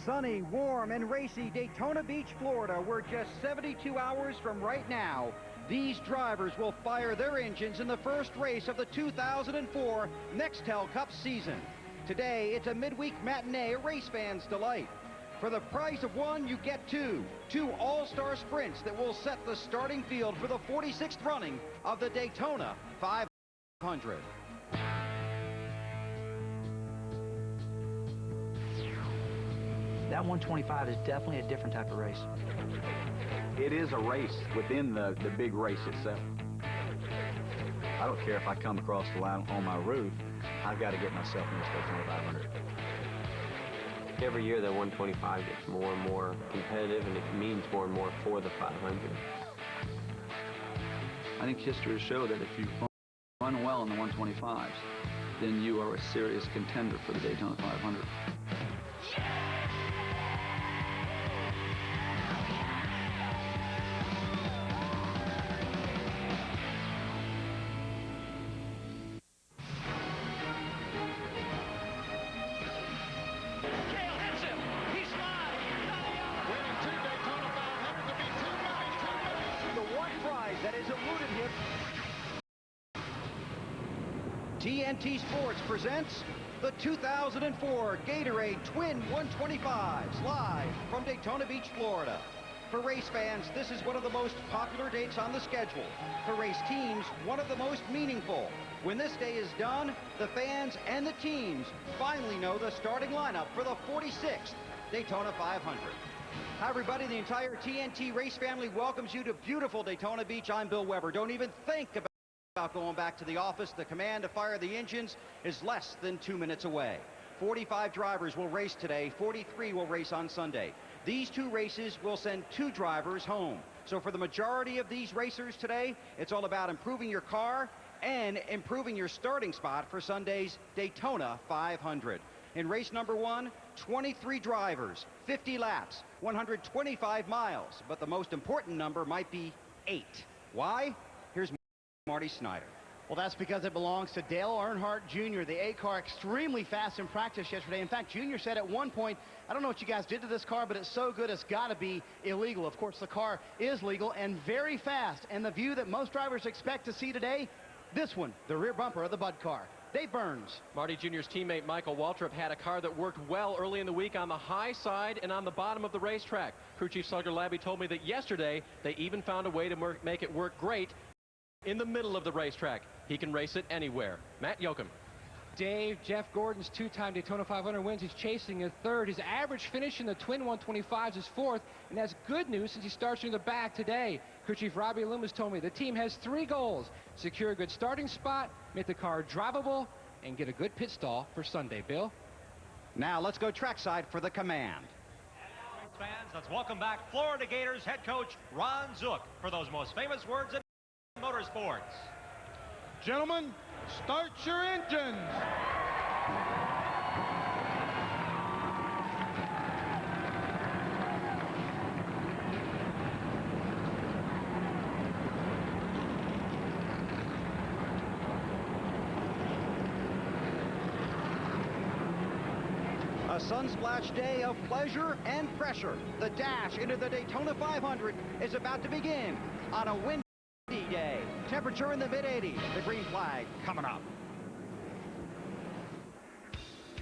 Sunny, warm, and racy Daytona Beach, Florida. We're just 72 hours from right now. These drivers will fire their engines in the first race of the 2004 NEXTEL Cup season. Today, it's a midweek matinee, a race fan's delight. For the price of one, you get two all-star sprints that will set the starting field for the 46th running of the Daytona 500. That 125 is definitely a different type of race. It is a race within the big race itself. I don't care if I come across the line on my roof, I've got to get myself in this Daytona 500. Every year the 125 gets more and more competitive, and it means more and more for the 500. I think history has shown that if you run well in the 125s, then you are a serious contender for the Daytona 500. TNT Sports presents the 2004 Gatorade Twin 125s, live from Daytona Beach, Florida. For race fans, this is one of the most popular dates on the schedule. For race teams, one of the most meaningful. When this day is done, the fans and the teams finally know the starting lineup for the 46th Daytona 500. Hi, everybody. The entire TNT race family welcomes you to beautiful Daytona Beach. I'm Bill Weber. Don't even think about going back to the office. The command to fire the engines is less than 2 minutes away. 45 drivers will race today. 43 will race on Sunday. These two races will send 2 drivers home. So for the majority of these racers today, it's all about improving your car and improving your starting spot for Sunday's Daytona 500. In race number 1, 23 drivers, 50 laps, 125 miles. But the most important number might be 8. Why? Here's Marty Snyder. Well, that's because it belongs to Dale Earnhardt Jr., the A car, extremely fast in practice yesterday. In fact, Jr. said at one point, I don't know what you guys did to this car, but it's so good it's got to be illegal. Of course, the car is legal and very fast. And the view that most drivers expect to see today, this one, the rear bumper of the Bud car. Dave Burns. Marty Jr.'s teammate Michael Waltrip had a car that worked well early in the week on the high side and on the bottom of the racetrack. Crew Chief Slugger Labby told me that yesterday they even found a way to make it work great in the middle of the racetrack. He can race it anywhere. Matt Yoakum. Dave, Jeff Gordon's 2-time Daytona 500 wins. He's chasing a 3rd. His average finish in the Twin 125s is 4th, and that's good news since he starts near the back today. Crew Chief Robbie Loomis told me the team has 3 goals: secure a good starting spot, make the car drivable, and get a good pit stall for Sunday. Bill? Now let's go trackside for the command. Fans, let's welcome back Florida Gators head coach Ron Zook for those most famous words in motorsports. Gentlemen, start your engines. A sun-splashed day of pleasure and pressure. The dash into the Daytona 500 is about to begin on a windy day. Temperature in the mid-80s. The green flag coming up.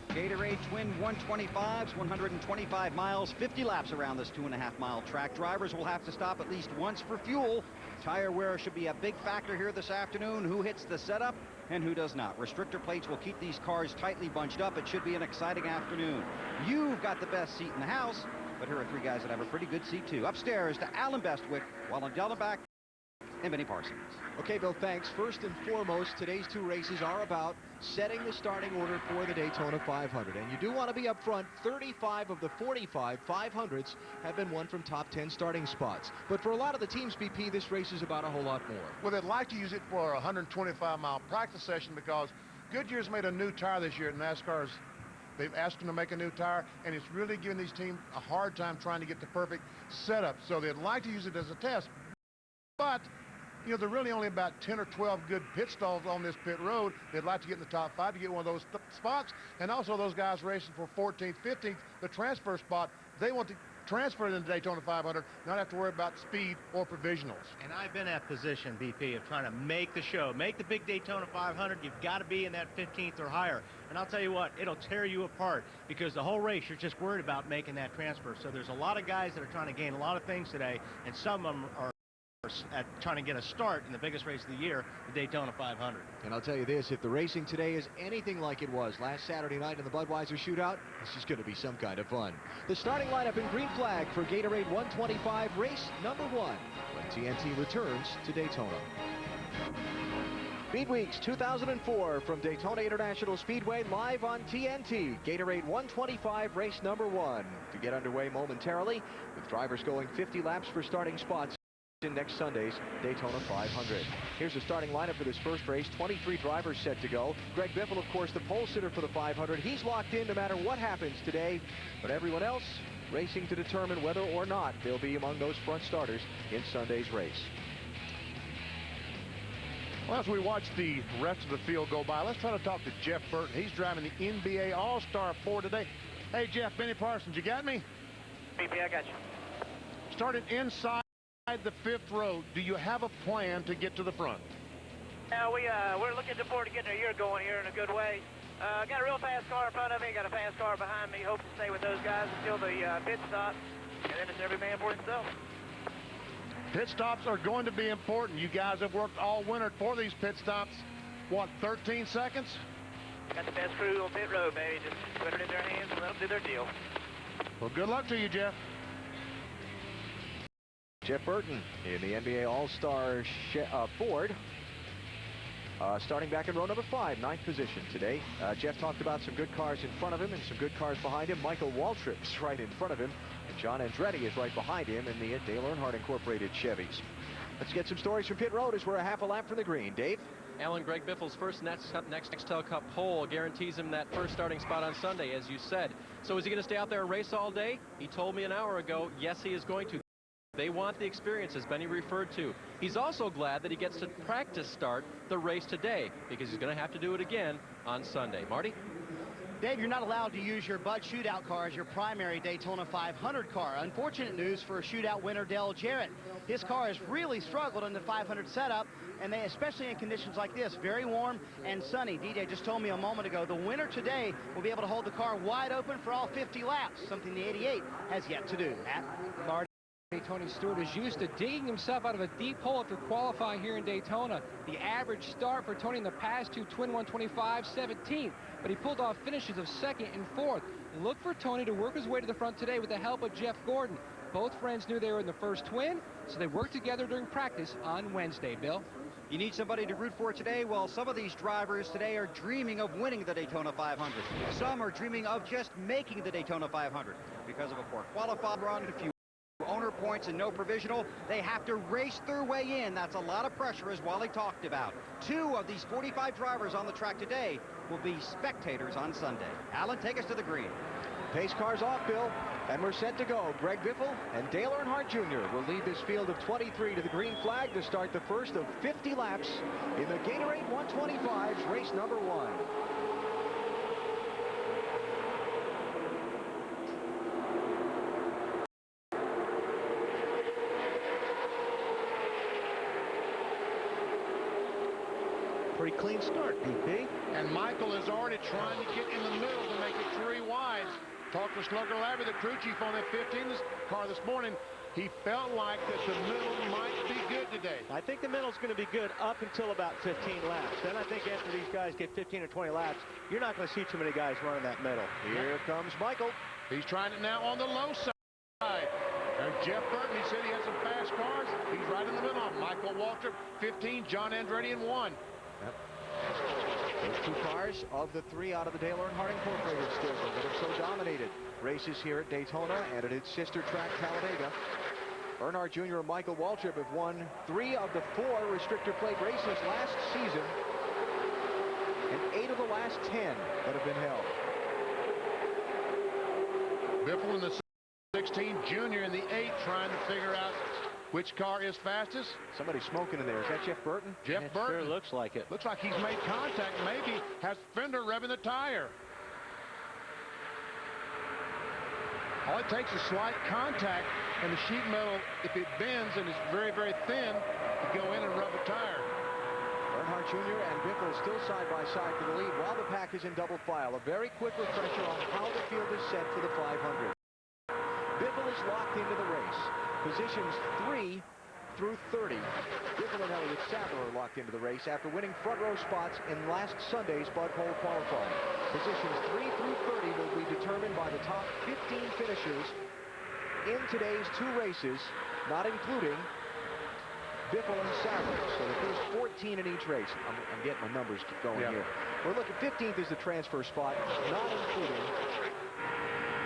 Gatorade Twin 125s, 125 miles, 50 laps around this 2.5-mile track. Drivers will have to stop at least once for fuel. Tire wear should be a big factor here this afternoon. Who hits the setup and who does not. Restrictor plates will keep these cars tightly bunched up. It should be an exciting afternoon. You've got the best seat in the house, but here are 3 guys that have a pretty good seat too. Upstairs to Alan Bestwick, while on Dellenbach and Benny Parsons. Okay, Bill, thanks. First and foremost, today's 2 races are about setting the starting order for the Daytona 500. And you do want to be up front. 35 of the 45 500s have been won from top 10 starting spots. But for a lot of the teams, BP, this race is about a whole lot more. Well, they'd like to use it for a 125-mile practice session because Goodyear's made a new tire this year. NASCAR's, they've asked them to make a new tire, and it's really giving these teams a hard time trying to get the perfect setup. So they'd like to use it as a test. But You know, there are really only about 10 or 12 good pit stalls on this pit road. They'd like to get in the top 5 to get one of those spots. And also those guys racing for 14th, 15th, the transfer spot, they want to transfer into the Daytona 500, not have to worry about speed or provisionals. And I've been in that position, BP, of trying to make the show, make the big Daytona 500. You've got to be in that 15th or higher. And I'll tell you what, it'll tear you apart because the whole race, you're just worried about making that transfer. So there's a lot of guys that are trying to gain a lot of things today, and some of them are trying to get a start in the biggest race of the year, the Daytona 500. And I'll tell you this, if the racing today is anything like it was last Saturday night in the Budweiser shootout, this is going to be some kind of fun. The starting lineup in green flag for Gatorade 125, race number 1, when TNT returns to Daytona. Speed Weeks 2004 from Daytona International Speedway, live on TNT. Gatorade 125, race number 1. To get underway momentarily, with drivers going 50 laps for starting spots in next Sunday's Daytona 500. Here's the starting lineup for this first race. 23 drivers set to go. Greg Biffle, of course, the pole sitter for the 500. He's locked in no matter what happens today. But everyone else racing to determine whether or not they'll be among those front starters in Sunday's race. Well, as we watch the rest of the field go by, let's try to talk to Jeff Burton. He's driving the NBA All-Star 4 today. Hey, Jeff, Benny Parsons, you got me? BP, I got you. Started inside the 5th row. Do you have a plan to get to the front? Yeah, we're looking forward to getting our year going here in a good way. Got a real fast car in front of me, got a fast car behind me. Hope to stay with those guys until the pit stop, and then it's every man for himself. Pit stops are going to be important. You guys have worked all winter for these pit stops. What, 13 seconds? Got the best crew on pit road, baby. Just put it in their hands and let them do their deal. Well, good luck to you, Jeff. Jeff Burton in the NBA All-Star Ford. Starting back in row number 5, 9th position today. Jeff talked about some good cars in front of him and some good cars behind him. Michael Waltrip's right in front of him. And John Andretti is right behind him in the Dale Earnhardt Incorporated Chevys. Let's get some stories from pit road as we're a half a lap from the green. Dave? Alan, Greg Biffle's first NEXTEL Cup pole guarantees him that first starting spot on Sunday, as you said. So is he going to stay out there and race all day? He told me an hour ago, yes, he is going to. They want the experience, as Benny referred to. He's also glad that he gets to practice start the race today, because he's going to have to do it again on Sunday. Marty? Dave, you're not allowed to use your Bud Shootout car as your primary Daytona 500 car. Unfortunate news for shootout winner Dale Jarrett. His car has really struggled in the 500 setup, and they, especially in conditions like this, very warm and sunny. DJ just told me a moment ago, the winner today will be able to hold the car wide open for all 50 laps, something the 88 has yet to do. Matt? Marty? Tony Stewart is used to digging himself out of a deep hole after qualifying here in Daytona. The average start for Tony in the past two Twin 125, 17th, but he pulled off finishes of 2nd and 4th. Look for Tony to work his way to the front today with the help of Jeff Gordon. Both friends knew they were in the first Twin, so they worked together during practice on Wednesday. Bill? You need somebody to root for today? Well, some of these drivers today are dreaming of winning the Daytona 500. Some are dreaming of just making the Daytona 500. Because of a poor qualifying run, a few owner points and no provisional, they have to race their way in. That's a lot of pressure, as Wally talked about. 2 of these 45 drivers on the track today will be spectators on Sunday. Alan, take us to the green. Pace cars off, Bill, and we're set to go. Greg Biffle and Dale Earnhardt Jr. will lead this field of 23 to the green flag to start the first of 50 laps in the Gatorade 125's race number 1. Pretty clean start, BP. And Michael is already trying to get in the middle to make it 3 wides. Talked to Slugger Labby, the crew chief on that 15 car this morning. He felt like that the middle might be good today. I think the middle's going to be good up until about 15 laps. Then I think after these guys get 15 or 20 laps, you're not going to see too many guys running that middle. Here comes Michael. He's trying it now on the low side. And Jeff Burton, he said he has some fast cars. He's right in the middle. Michael Waltrip, 15, John Andretti in 1. Yep. Those 2 cars of the 3 out of the Dale Earnhardt Incorporated still that have so dominated races here at Daytona and at its sister track, Talladega. Earnhardt Jr. and Michael Waltrip have won 3 of the 4 restrictor plate races last season and 8 of the last 10 that have been held. Biffle in the 16, Junior in the 8, trying to figure out Which car is fastest? Somebody smoking in there. Is that Jeff Burton? Jeff Burton. Sure looks like it. Looks like he's made contact. Maybe has fender revving the tire. All it takes is slight contact, and the sheet metal, if it bends and is very, very thin, to go in and rub a tire. Earnhardt Jr. and Biffle still side by side for the lead while the pack is in double file. A very quick refresher on how the field is set for the 500. Biffle is locked into the race. Positions 3 through 30. Biffle and Elliott Sadler are locked into the race after winning front row spots in last Sunday's Bud Pole qualifying. Positions 3 through 30 will be determined by the top 15 finishers in today's 2 races, not including Biffle and Sadler. So the first 14 in each race. I'm getting my numbers going here. We're looking 15th is the transfer spot, not including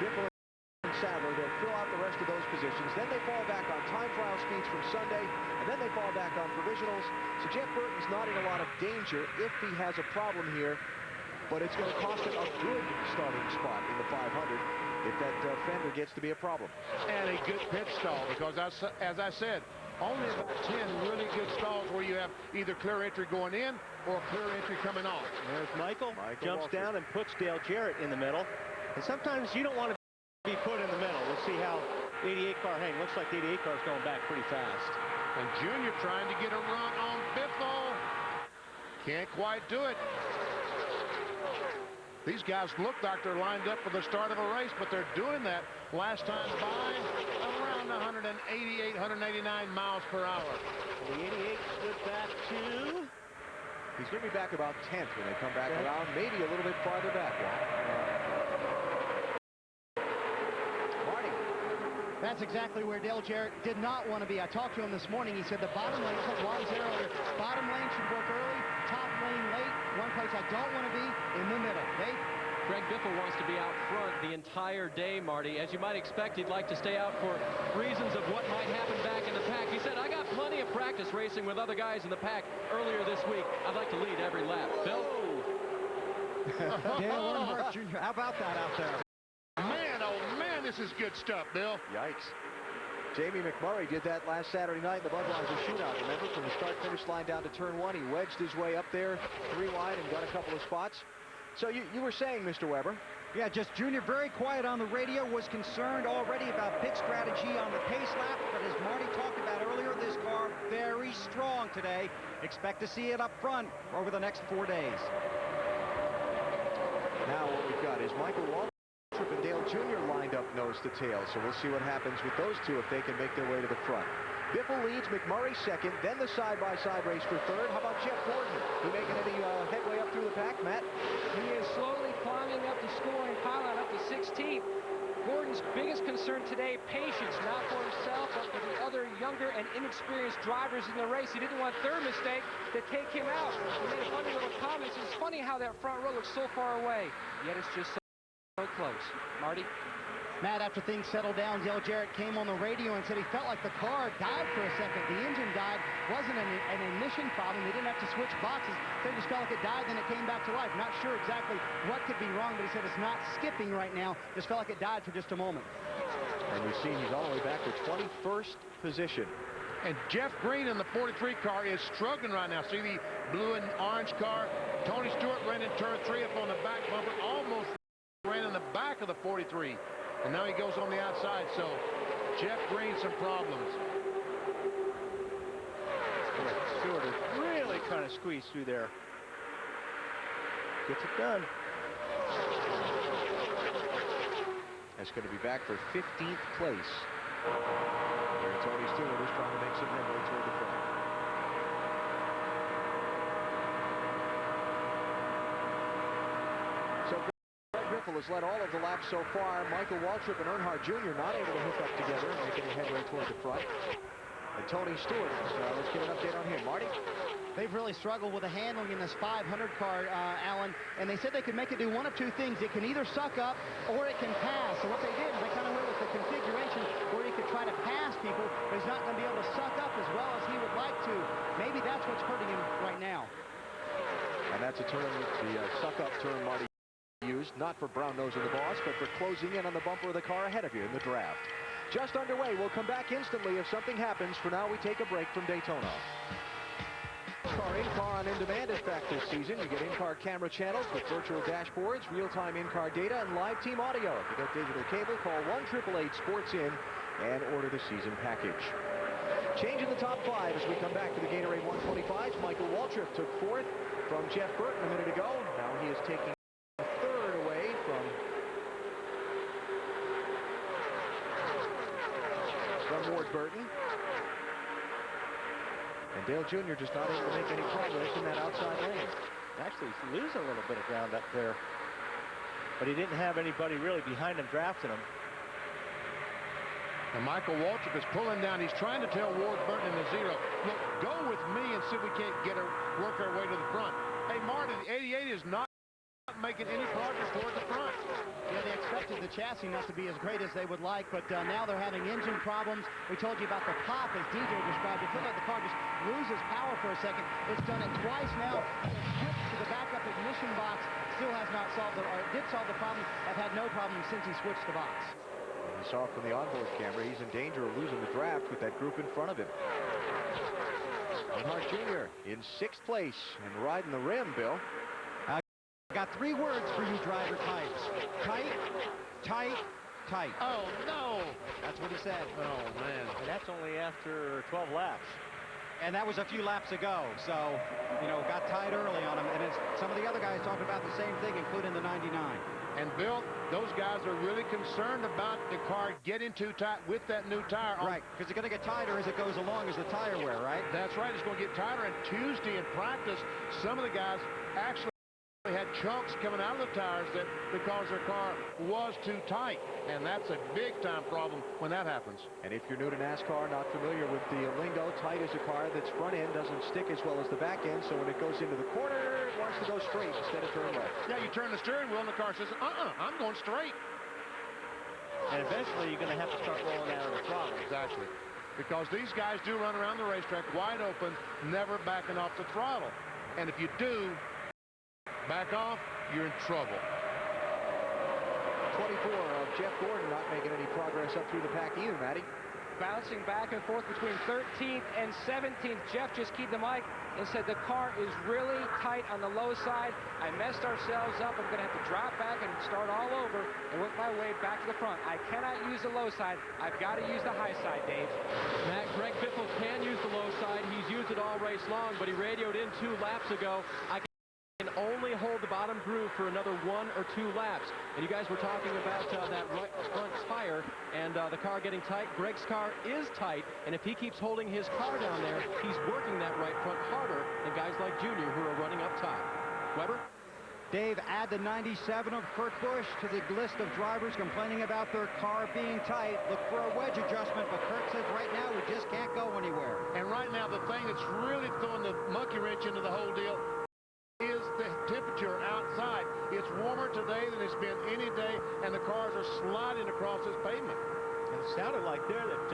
Biffle and Sadler. They'll fill out the rest of those positions. Then they fall back on time trial speeds from Sunday, and then they fall back on provisionals. So Jeff Burton's not in a lot of danger if he has a problem here, but it's going to cost him a good starting spot in the 500 if that fender gets to be a problem. And a good pit stall, because as I said, only about 10 really good stalls where you have either clear entry going in or clear entry coming off. There's Michael jumps down and puts Dale Jarrett in the middle. And sometimes you don't want to be put in the middle. We'll see how the 88 car hangs. Looks like the 88 car is going back pretty fast. And Junior trying to get a run on Biffle. Can't quite do it. These guys look like they're lined up for the start of a race, but they're doing that last time by around 188, 189 miles per hour. The 88 split back to... He's going to be back about 10th when they come back around, maybe a little bit farther back. Marty. That's exactly where Dale Jarrett did not want to be. I talked to him this morning. He said the bottom lane, Juan said earlier, bottom lane should work early, top lane late. One place I don't want to be, in the middle. Dave? Greg Biffle wants to be out front the entire day, Marty. As you might expect, he'd like to stay out for reasons of what might happen back in the pack. He said, I got plenty of practice racing with other guys in the pack earlier this week. I'd like to lead every lap. Bill? Dale Earnhardt Jr., how about that out there? Man, oh man, this is good stuff, Bill. Yikes. Jamie McMurray did that last Saturday night in the Budweiser shootout. Remember, from the start-finish line down to turn 1, he wedged his way up there 3 wide and got a couple of spots. So you were saying, Mr. Weber? Yeah, just Junior very quiet on the radio, was concerned already about pit strategy on the pace lap, but as Marty talked about earlier, this car very strong today. Expect to see it up front over the next 4 days. Now what we've got is Michael Waltrip and Dale Jr. lined up nose to tail, so we'll see what happens with those two if they can make their way to the front. Biffle leads, McMurray second, then the side-by-side race for third. How about Jeff Gordon? He making any headway up through the pack, Matt? He is slowly climbing up the scoring pylon up to 16th. Gordon's biggest concern today, patience, not for himself, but for the other younger and inexperienced drivers in the race. He didn't want their mistake to take him out. He made a funny little comment. It's funny how that front row looks so far away, yet it's just so close. Marty? Matt, after things settled down, Dale Jarrett came on the radio and said he felt like the car died for a second. The engine died. Wasn't an ignition problem. They didn't have to switch boxes. They just felt like it died, then it came back to life. Not sure exactly what could be wrong, but he said it's not skipping right now. Just felt like it died for just a moment. And you see he's all the way back to 21st position. And Jeff Green in the 43 car is struggling right now. See the blue and orange car? Tony Stewart ran in turn 3 up on the back bumper. Almost ran in the back of the 43. And now he goes on the outside, so Jeff Green some problems. Stewart is really trying to squeeze through there. Gets it done. That's going to be back for 15th place. Where Tony Stewart is trying to make some headway toward the front. So Biffle has led all of the laps so far. Michael Waltrip and Earnhardt Jr. not able to hook up together and make any headway toward the front. And Tony Stewart, let's get an update on him. Marty? They've really struggled with the handling in this 500 car, Alan, and they said they could make it do one of two things. It can either suck up or it can pass. So what they did is they kind of went with the configuration where he could try to pass people, but he's not going to be able to suck up as well as he would like to. Maybe that's what's hurting him right now. And that's a term, the suck-up term Marty used, not for brown-nosing the boss, but for closing in on the bumper of the car ahead of you in the draft. just underway. We'll come back instantly if something happens. For now, we take a break from Daytona. NASCAR in-car on in-demand is back this season. You get in-car camera channels with virtual dashboards, real-time in-car data, and live team audio. If you get digital cable, call 1-888-SPORTS-IN and order the season package. Changing the top 5 as we come back to the Gatorade 125s. Michael Waltrip took 4th from Jeff Burton a minute ago. Now he is taking 3rd away from Ward Burton. And Dale Jr. just not able to make any progress in that outside lane. Actually, he's losing a little bit of ground up there. But he didn't have anybody really behind him drafting him. And Michael Waltrip is pulling down. He's trying to tell Ward Burton in the 0, look, go with me and see if we can't work our way to the front. Hey, Marty, the 88 is not making any progress toward the front. Yeah, they expected the chassis not to be as great as they would like, but now they're having engine problems. We told you about the pop, as DJ described. It feels like the car just loses power for a second. It's done it twice now. Switched to the backup ignition box. Still has not solved it, or did solve the problem. Have had no problem since he switched the box. You saw from the onboard camera, he's in danger of losing the draft with that group in front of him. Earnhardt Jr. in 6th place and riding the rim, Bill. I got 3 words for you driver types. Tight, tight, tight. Oh, no! That's what he said. Oh, man. And that's only after 12 laps. And that was a few laps ago, so, you know, got tight early on him. And some of the other guys talked about the same thing, including the 99. And Bill, those guys are really concerned about the car getting too tight with that new tire. Right, because it's going to get tighter as it goes along as the tire wear, right? That's right. It's going to get tighter. And Tuesday in practice, some of the guys actually had chunks coming out of the tires that because their car was too tight, and that's a big-time problem when that happens. And if you're new to NASCAR, not familiar with the lingo, tight is a car that's front end doesn't stick as well as the back end, so when it goes into the corner, it wants to go straight instead of turn left. Yeah, you turn the steering wheel, and the car says, I'm going straight. And eventually, you're going to have to start rolling out of the throttle. Exactly. Because these guys do run around the racetrack wide open, never backing off the throttle. And if you do back off, you're in trouble. 24 of Jeff Gordon not making any progress up through the pack either, Matty. Bouncing back and forth between 13th and 17th. Jeff just keyed the mic and said the car is really tight on the low side. I messed ourselves up. I'm going to have to drop back and start all over and work my way back to the front. I cannot use the low side. I've got to use the high side, Dave. Matt, Greg Biffle can use the low side. He's used it all race long, but he radioed in 2 laps ago. I can only hold the bottom groove for another 1 or 2 laps. And you guys were talking about that right front tire and the car getting tight. Greg's car is tight, and if he keeps holding his car down there, he's working that right front harder than guys like Junior who are running up top. Weber? Dave, add the 97 of Kurt Busch to the list of drivers complaining about their car being tight. Look for a wedge adjustment, but Kurt says right now we just can't go anywhere. And right now, the thing that's really throwing the monkey wrench into the whole deal is the temperature outside. It's warmer today than it's been any day, and the cars are sliding across this pavement. And it sounded like there that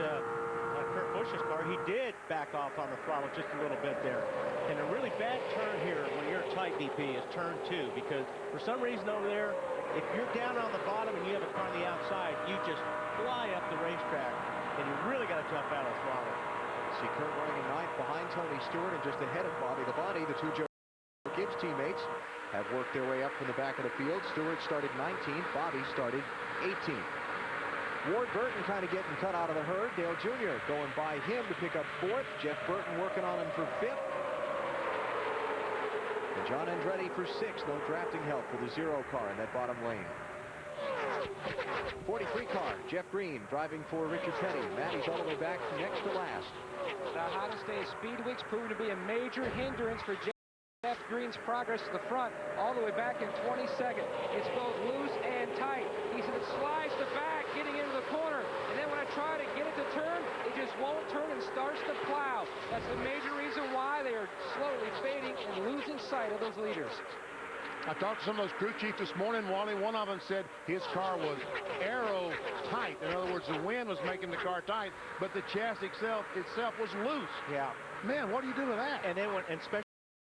Kurt Busch's car, he did back off on the throttle just a little bit there. And a really bad turn here when you're tight, DP, is turn 2, because for some reason over there, if you're down on the bottom and you have a car on the outside, you just fly up the racetrack, and you really got to jump out of the throttle. See Kurt running in 9th behind Tony Stewart and just ahead of Bobby the Body. The 2 Joe Gibbs teammates have worked their way up from the back of the field. Stewart started 19th. Bobby started 18th. Ward Burton kind of getting cut out of the herd. Dale Jr. going by him to pick up 4th. Jeff Burton working on him for 5th. And John Andretti for 6th. No drafting help for the 0 car in that bottom lane. 43 car, Jeff Green driving for Richard Petty. Matty's all the way back next to last. The hottest day of Speedweek's proven to be a major hindrance for Jeff Green's progress to the front all the way back in 22nd. It's both loose and tight. He said it slides to back, getting into the corner, and then when I try to get it to turn, it just won't turn and starts to plow. That's the major reason why they are slowly fading and losing sight of those leaders. I talked to some of those crew chiefs this morning, Wally. One of them said his car was aero tight. In other words, the wind was making the car tight, but the chassis itself was loose. Yeah. Man, what do you do with that? And then especially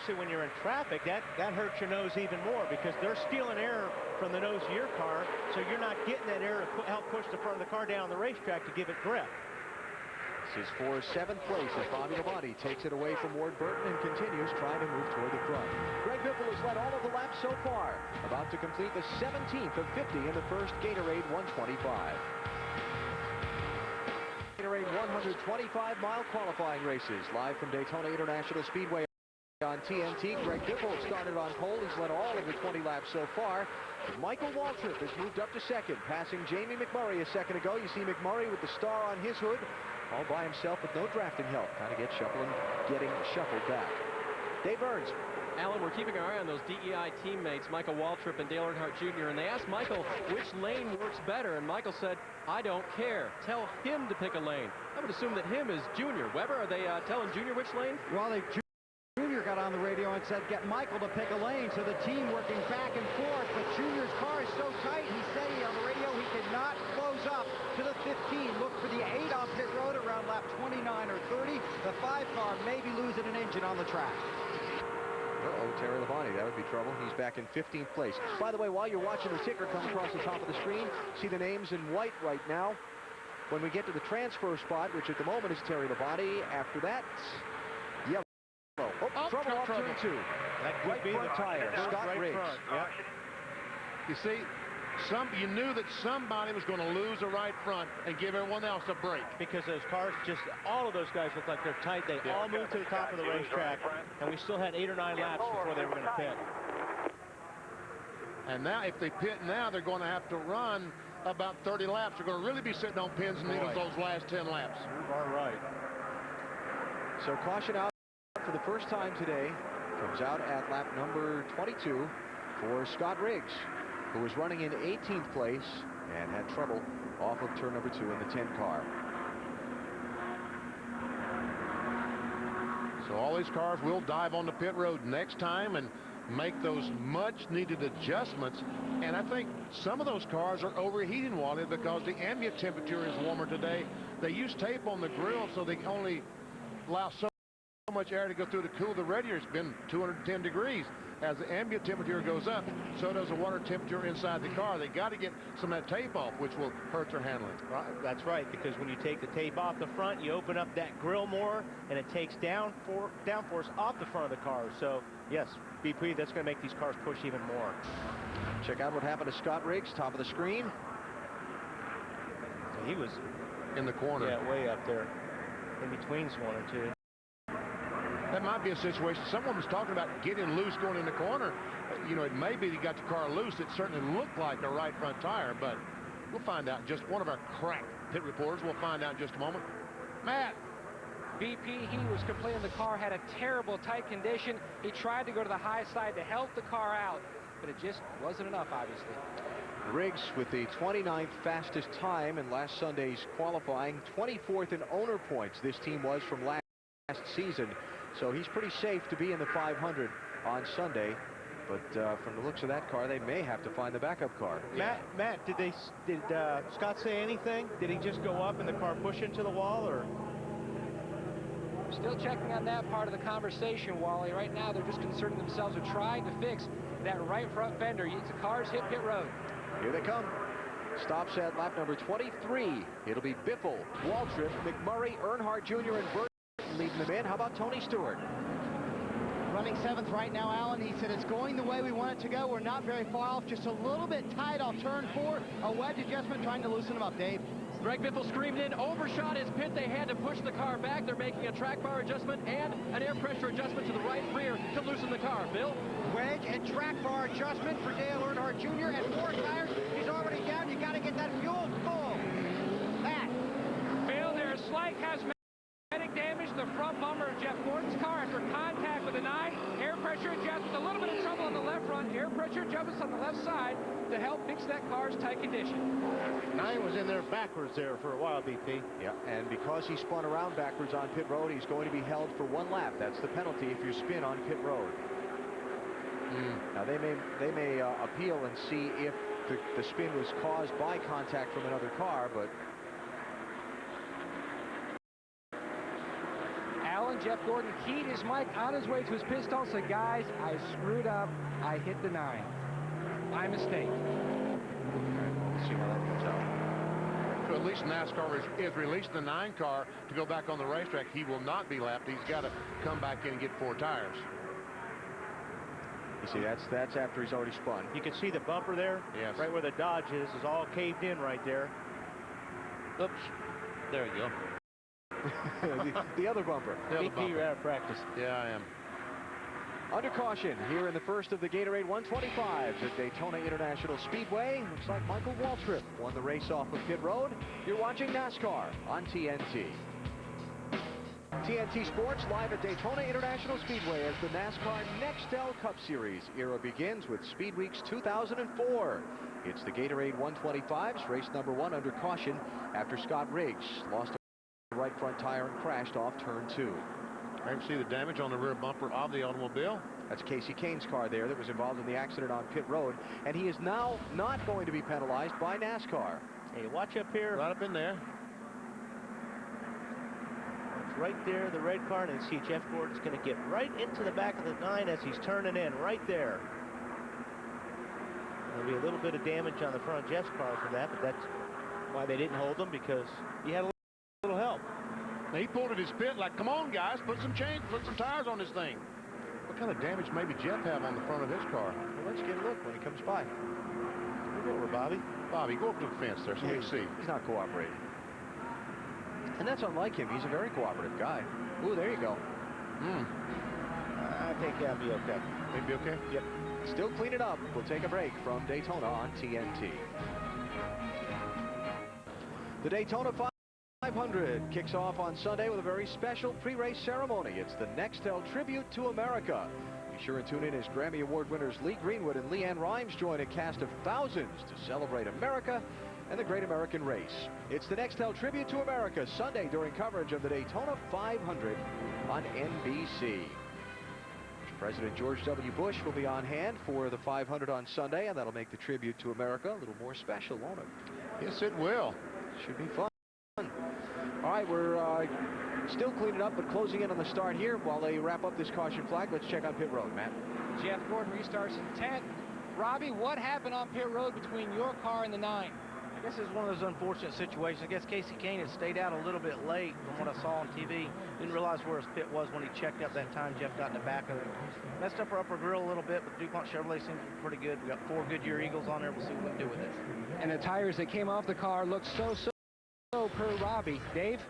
especially when you're in traffic, that hurts your nose even more because they're stealing air from the nose of your car, so you're not getting that air to help push the front of the car down the racetrack to give it grip. This is for 7th place as Bobby Labonte takes it away from Ward Burton and continues trying to move toward the front. Greg Biffle has led all of the laps so far, about to complete the 17th of 50 in the first Gatorade 125. Gatorade 125-mile qualifying races live from Daytona International Speedway on TNT. Greg Biffle started on pole. He's led all of the 20 laps so far. Michael Waltrip has moved up to second, passing Jamie McMurray a second ago. You see McMurray with the star on his hood, all by himself with no drafting help. Kind of getting shuffled back. Dave Burns. Alan, we're keeping our eye on those DEI teammates, Michael Waltrip and Dale Earnhardt Jr., and they asked Michael which lane works better, and Michael said, I don't care. Tell him to pick a lane. I would assume that him is Junior. Weber, are they telling Junior which lane? Well, Junior got on the radio and said, get Michael to pick a lane, so the team working back and forth, but Junior's car is so tight, he said on the radio he cannot close up to the 15. Look for the 8 on pit road around lap 29 or 30. The 5 car may be losing an engine on the track. Uh-oh, Terry Labonte, that would be trouble. He's back in 15th place. By the way, while you're watching the ticker come across the top of the screen, see the names in white right now. When we get to the transfer spot, which at the moment is Terry Labonte, after that, yellow. Oh, trouble off turn 2. That could right be front the tire, Scott right Riggs. front. Yep. You see, you knew that somebody was going to lose a right front and give everyone else a break. Because those cars, all of those guys look like they're tight. They all moved to the top of the racetrack, and we still had 8 or 9 laps before they were going to pit. And now, if they pit now, they're going to have to run about 30 laps. They're going to really be sitting on pins and needles those last 10 laps. You are right. So caution out for the first time today. Comes out at lap number 22 for Scott Riggs, who was running in 18th place and had trouble off of turn number 2 in the 10 car. So all these cars will dive on the pit road next time and make those much needed adjustments. And I think some of those cars are overheating, Wally, because the ambient temperature is warmer today. They use tape on the grill so they can only allow so much air to go through to cool the radiator. It's been 210 degrees. As the ambient temperature goes up, so does the water temperature inside the car. They got to get some of that tape off, which will hurt their handling. Right, that's right, because when you take the tape off the front, you open up that grill more, and it takes downforce off the front of the car. So, yes, BP, that's going to make these cars push even more. Check out what happened to Scott Riggs, top of the screen. So he was in the corner. Yeah, way up there, in between one or two. That might be a situation. Someone was talking about getting loose going in the corner. You know, it may be he got the car loose. It certainly looked like a right front tire, but we'll find out. Just one of our crack pit reporters. We'll find out in just a moment. Matt. BP, he was complaining the car had a terrible tight condition. He tried to go to the high side to help the car out, but it just wasn't enough, obviously. Riggs with the 29th fastest time in last Sunday's qualifying, 24th in owner points. This team was from last season. So he's pretty safe to be in the 500 on Sunday, but from the looks of that car, they may have to find the backup car. Matt, did Scott say anything? Did he just go up and the car push into the wall, or? Still checking on that part of the conversation, Wally. Right now, they're just concerning themselves with trying to fix that right front fender. The cars hit pit road. Here they come. Stops at lap number 23. It'll be Biffle, Waltrip, McMurray, Earnhardt Jr., and Burton leading them in. How about Tony Stewart? Running 7th right now, Alan. He said it's going the way we want it to go. We're not very far off, just a little bit tight off turn 4. A wedge adjustment trying to loosen him up, Dave. Greg Biffle screamed in, overshot his pit. They had to push the car back. They're making a track bar adjustment and an air pressure adjustment to the right rear to loosen the car. Bill? Wedge and track bar adjustment for Dale Earnhardt Jr. and 4 tires. He's already down. You got to get that fuel full. Matt. Bill, there's slight cosmetic damage to the front bumper of Jeff Gordon's car after contact with the 9. Air pressure adjustment, a little bit of trouble on the left front. Air pressure adjustments on the left side to help fix that car's tight condition. 9 was in there backwards there for a while, BP. Yeah, and because he spun around backwards on pit road, he's going to be held for 1 lap. That's the penalty if you spin on pit road. Now they may appeal and see if the spin was caused by contact from another car, but Jeff Gordon keyed his mic on his way to his pit stall, said, guys, I screwed up. I hit the 9. My mistake. Let's see how that comes out. So at least NASCAR is releasing the 9 car to go back on the racetrack. He will not be lapped. He's got to come back in and get 4 tires. You see, that's after he's already spun. You can see the bumper there. Yes. Right where the Dodge is all caved in right there. Oops. There you go. the other bumper. BP, you're out of practice. Yeah, I am. Under caution here in the first of the Gatorade 125s at Daytona International Speedway. Looks like Michael Waltrip won the race off of pit road. You're watching NASCAR on TNT. TNT Sports live at Daytona International Speedway as the NASCAR NEXTEL Cup Series era begins with Speed Weeks 2004. It's the Gatorade 125s, race number 1 under caution after Scott Riggs lost a right front tire and crashed off turn 2. I can see the damage on the rear bumper of the automobile. That's Casey Kane's car there that was involved in the accident on pit road, and he is now not going to be penalized by NASCAR. Hey, watch up here. Right up in there. It's right there, the red car, and see Jeff Gordon's going to get right into the back of the 9 as he's turning in, right there. There'll be a little bit of damage on the front of Jeff's car for that, but that's why they didn't hold him, because he had a little help. Now he pulled at his pit like, come on, guys, put some tires on this thing. What kind of damage maybe Jeff have on the front of his car? Well, let's get a look when he comes by. Go over, Bobby. Bobby, go up to the fence there so we can see. He's not cooperating. And that's unlike him. He's a very cooperative guy. Ooh, there you go. I think that'll be okay. Maybe okay? Yep. Still clean it up. We'll take a break from Daytona on TNT. The Daytona 500 kicks off on Sunday with a very special pre-race ceremony. It's the NEXTEL Tribute to America. Be sure to tune in as Grammy Award winners Lee Greenwood and Leanne Rimes join a cast of thousands to celebrate America and the Great American Race. It's the NEXTEL Tribute to America Sunday during coverage of the Daytona 500 on NBC. President George W. Bush will be on hand for the 500 on Sunday, and that'll make the tribute to America a little more special, won't it? Yes, it will. Should be fun. All right, we're still cleaning up, but closing in on the start here while they wrap up this caution flag. Let's check on pit road, Matt. Jeff Gordon restarts in 10th. Robbie, what happened on pit road between your car and the 9? I guess it's one of those unfortunate situations. I guess Casey Kane had stayed out a little bit late from what I saw on TV. Didn't realize where his pit was when he checked up that time. Jeff got in the back of it. Messed up our upper grill a little bit, but DuPont Chevrolet seems pretty good. We got 4 Goodyear Eagles on there. We'll see what we can do with it. And the tires that came off the car look so per Robbie. Dave?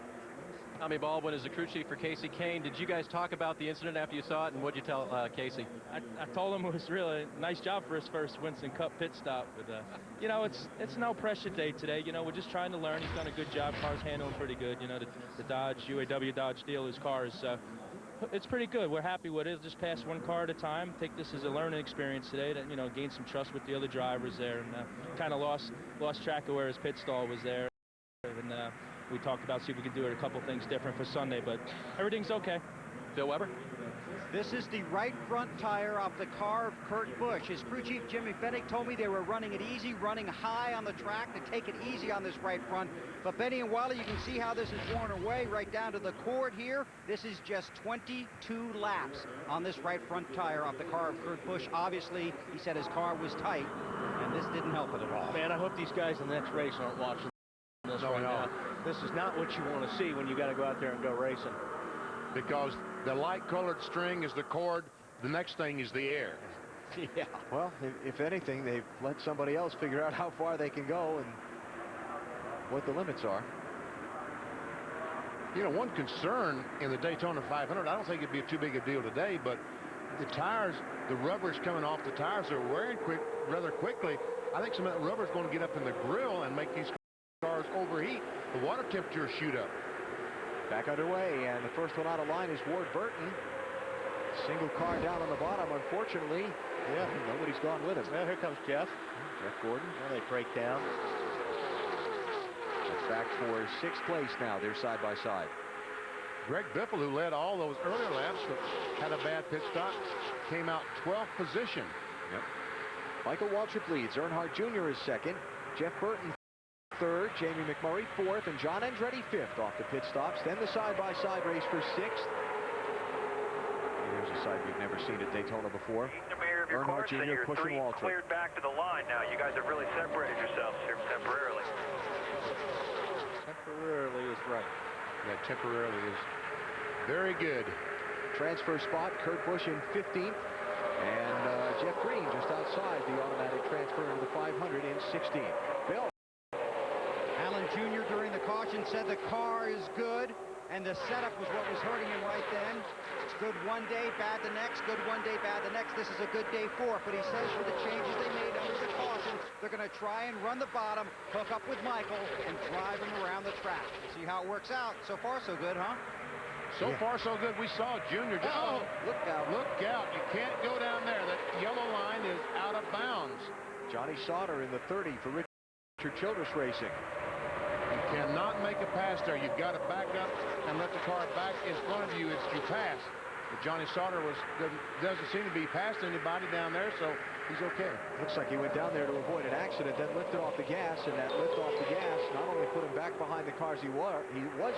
Tommy Baldwin is the crew chief for Casey Kane. Did you guys talk about the incident after you saw it, and what'd you tell Casey? I told him it was really a nice job for his first Winston Cup pit stop. But, you know, it's no pressure day today. You know, we're just trying to learn. He's done a good job. Car's handling pretty good. You know, the Dodge, UAW Dodge dealer's car is, it's pretty good. We're happy with it. Just pass one car at a time. Take this as a learning experience today to, you know, gain some trust with the other drivers there, and kind of lost track of where his pit stall was there. And we talked about see if we could do it a couple things different for Sunday, but everything's okay. Phil Weber? This is the right front tire off the car of Kurt Busch. His crew chief, Jimmy Fennick, told me they were running it easy, running high on the track to take it easy on this right front. But Benny and Wiley, you can see how this is worn away right down to the cord here. This is just 22 laps on this right front tire off the car of Kurt Busch. Obviously, he said his car was tight, and this didn't help it at all. Man, I hope these guys in the next race aren't watching this right now. This is not what you want to see when you got to go out there and go racing. Because the light-colored string is the cord. The next thing is the air. Yeah. Well, if anything, they've let somebody else figure out how far they can go and what the limits are. You know, one concern in the Daytona 500, I don't think it'd be too big a deal today, but the tires, the rubber's coming off the tires are wearing rather quickly. I think some of that rubber's going to get up in the grill and make these cars overheat. The water temperatures shoot up. Back underway, and the first one out of line is Ward Burton. Single car down on the bottom, unfortunately. Yeah, nobody's gone with him. Well, here comes Jeff. Jeff Gordon. Well, they break down. That's back for 6th place now. They're side by side. Greg Biffle, who led all those earlier laps, but had a bad pit stop, came out 12th position. Yep. Michael Waltrip leads. Earnhardt Jr. is second. Jeff Burton third. Jamie McMurray fourth. And John Andretti fifth off the pit stops. Then the side-by-side race for 6th. a sight we've never seen at Daytona before. Earnhardt Jr. pushing Waltrip. Cleared back to the line now. You guys have really separated yourselves here temporarily. Temporarily is right. Yeah, temporarily is very good. Transfer spot, Kurt Busch in 15th. And Jeff Green just outside the automatic transfer into the 500 in 16th. Bill. Allen Jr. during the caution said the car is good, and the setup was what was hurting him right then. It's good one day, bad the next, good one day, bad the next. This is a good day 4, but he says for the changes they made under the caution, they're going to try and run the bottom, hook up with Michael, and drive him around the track. See how it works out. So far, so good, huh? So far, so good. We saw Junior. Oh, look out. Look out. You can't go down there. That yellow line is out of bounds. Johnny Sauter in the 30 for Richard Childress Racing. You cannot make a pass there. You've got to back up and let the car back in front of you as you pass. But Johnny Sauter doesn't seem to be past anybody down there, so he's okay. Looks like he went down there to avoid an accident, then lifted off the gas, and that lift off the gas not only put him back behind the cars he was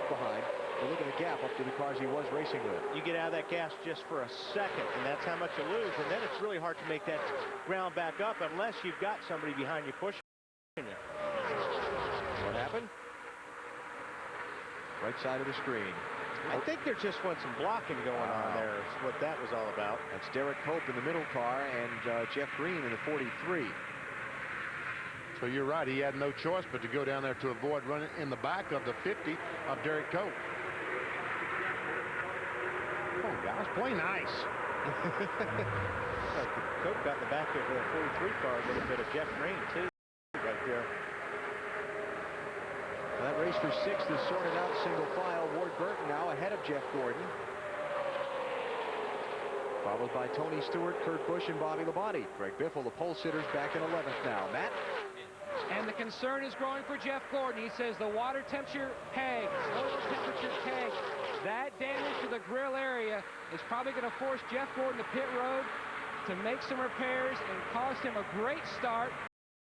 behind, but look at the gap up to the cars he was racing with. You get out of that gas just for a second, and that's how much you lose, and then it's really hard to make that ground back up unless you've got somebody behind you pushing you. What happened? Right side of the screen. I think there just went some blocking going on there is what that was all about. That's Derek Cope in the middle car and Jeff Green in the 43. So you're right. He had no choice but to go down there to avoid running in the back of the 50 of Derek Cope. Oh, guys, play nice. Cope got in the back of the 43 car a little bit of Jeff Green, too, right there. That race for 6th is sorted out single file. Ward Burton now ahead of Jeff Gordon. Followed by Tony Stewart, Kurt Busch, and Bobby Labonte. Greg Biffle, the pole sitters, back in 11th now. Matt? And the concern is growing for Jeff Gordon. He says the water temperature peg, oil temperature peg, that damage to the grill area is probably going to force Jeff Gordon to pit road to make some repairs and cost him a great start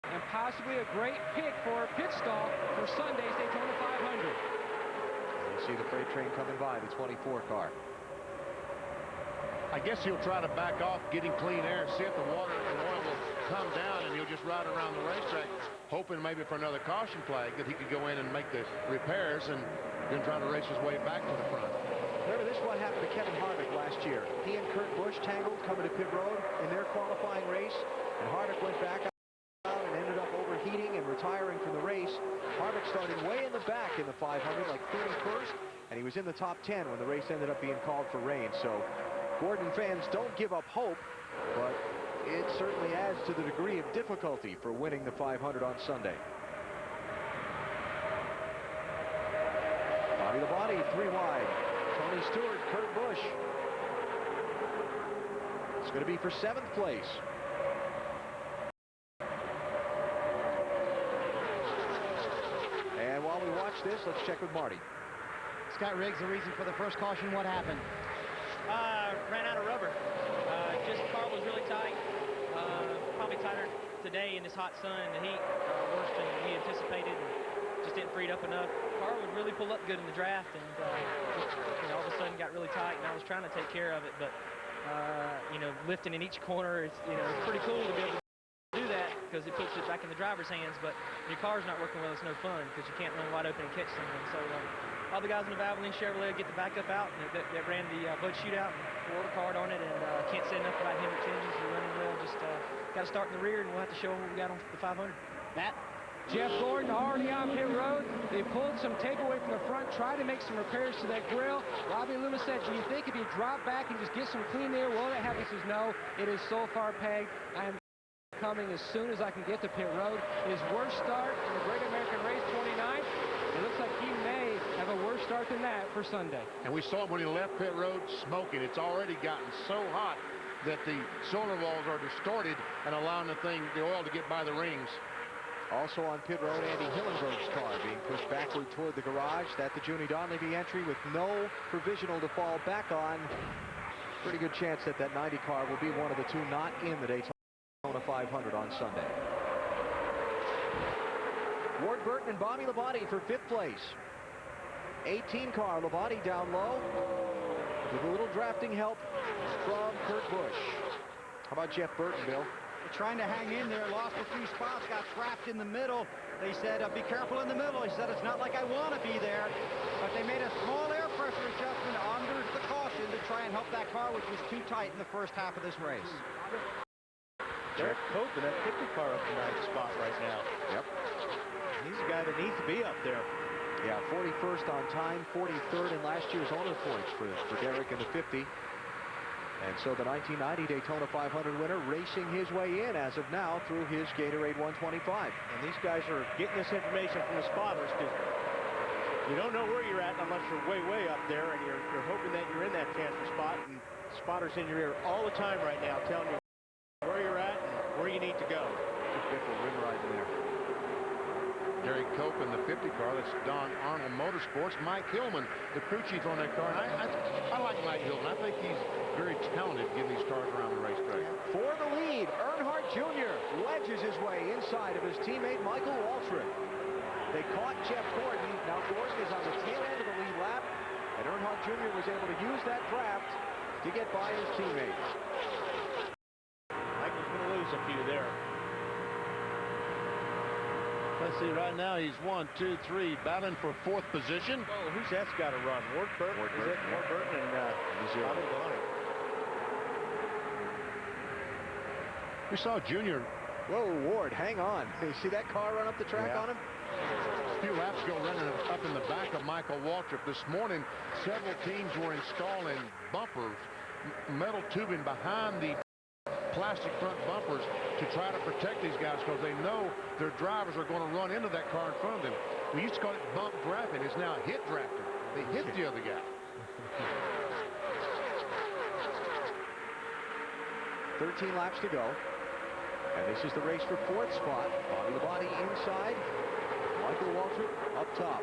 and possibly a great pick for a pit stall for Sunday's Daytona 500. You see the freight train coming by, the 24 car. I guess he'll try to back off, getting clean air, see if the water and oil will come down, and he'll just ride around the racetrack, hoping maybe for another caution flag that he could go in and make the repairs and then try to race his way back to the front. Remember, this is what happened to Kevin Harvick last year. He and Kurt Busch tangled coming to pit road in their qualifying race, and Harvick went back out and ended up overheating and retiring from the race. Harvick started way in the back in the 500, like 31st, and he was in the top 10 when the race ended up being called for rain. So Gordon fans don't give up hope, but it certainly adds to the degree of difficulty for winning the 500 on Sunday. Bobby Labonte, 3 wide. Tony Stewart, Kurt Busch. It's going to be for 7th place. And while we watch this, let's check with Marty. Scott Riggs, the reason for the first caution, what happened? Ran out of rubber. Just the car was really tight. Probably tighter today in this hot sun and the heat. Worse than we anticipated. And just didn't free it up enough. The car would really pull up good in the draft, and all of a sudden got really tight. And I was trying to take care of it, but lifting in each corner, it's pretty cool to be able to do that because it puts it back in the driver's hands. But when your car's not working well, it's no fun because you can't run wide open and catch someone. So all the guys in the Valvoline Chevrolet get the backup out, and that ran the Bud shootout and poured a card on it, and can't say enough about Hendrick's engines. They're running well. Just got to start in the rear, and we'll have to show them what we got on the 500. Matt? Jeff Gordon already on pit road. They pulled some tape away from the front, tried to make some repairs to that grill. Robbie Loomis said, do you think if you drop back and just get some clean air, will that happen? He says, no, it is so far pegged. I am coming as soon as I can get to pit road. His worst start in the Great American Race 29. It looks like he may have a worse start than that for Sunday. And we saw him when he left pit road smoking. It's already gotten so hot that the cylinder walls are distorted and allowing the oil to get by the rings. Also on pit road, Andy Hillenberg's car being pushed backward toward the garage. That the Junie Donlevy entry with no provisional to fall back on. Pretty good chance that 90 car will be one of the 2 not in the Daytona 500 on Sunday. Ward Burton and Bobby Labonte for 5th place. 18 car, Labonte down low. with a little drafting help from Kurt Busch. How about Jeff Burton, Bill? Trying to hang in there, lost a few spots, got trapped in the middle. They said, be careful in the middle. He said, it's not like I want to be there. But they made a small air pressure adjustment under the caution to try and help that car, which was too tight in the first half of this race. Derek Cope in that 50 car up the 9th spot right now. Yep. He's a guy that needs to be up there. Yeah, 41st on time, 43rd in last year's owner points for Derek in the 50. And so the 1990 Daytona 500 winner racing his way in as of now through his Gatorade 125. And these guys are getting this information from the spotters because you don't know where you're at unless you're way, way up there, and you're hoping that you're in that transfer spot. And spotters in your ear all the time right now telling you where you're at and where you need to go. Just get the rim ride in there. Gary Cope in the 50 car. That's Don Arnold Motorsports. Mike Hillman, the crew chief on that car. And I like Mike Hillman. I think he's very talented getting these cars around the racetrack. For the lead, Earnhardt Jr. wedges his way inside of his teammate Michael Waltrip. They caught Jeff Gordon. Now Gordon is on the tail end of the lead lap, and Earnhardt Jr. was able to use that draft to get by his teammate. Michael's going to lose a few there. Let's see, right now he's 1, 2, 3, battling for 4th position. Oh, who's that's got to run? Ward Burton? Ward Burton and Bobby Bonnie. We saw Junior. Whoa, Ward, hang on. You see that car run up the track on him? A few laps ago, running up in the back of Michael Waltrip. This morning, several teams were installing bumpers, metal tubing behind the plastic front bumpers to try to protect these guys because they know their drivers are going to run into that car in front of them. We used to call it bump drafting. It's now hit drafting. They hit the other guy. 13 laps to go. And this is the race for 4th spot. Bobby Labonte inside. Michael Waltrip up top.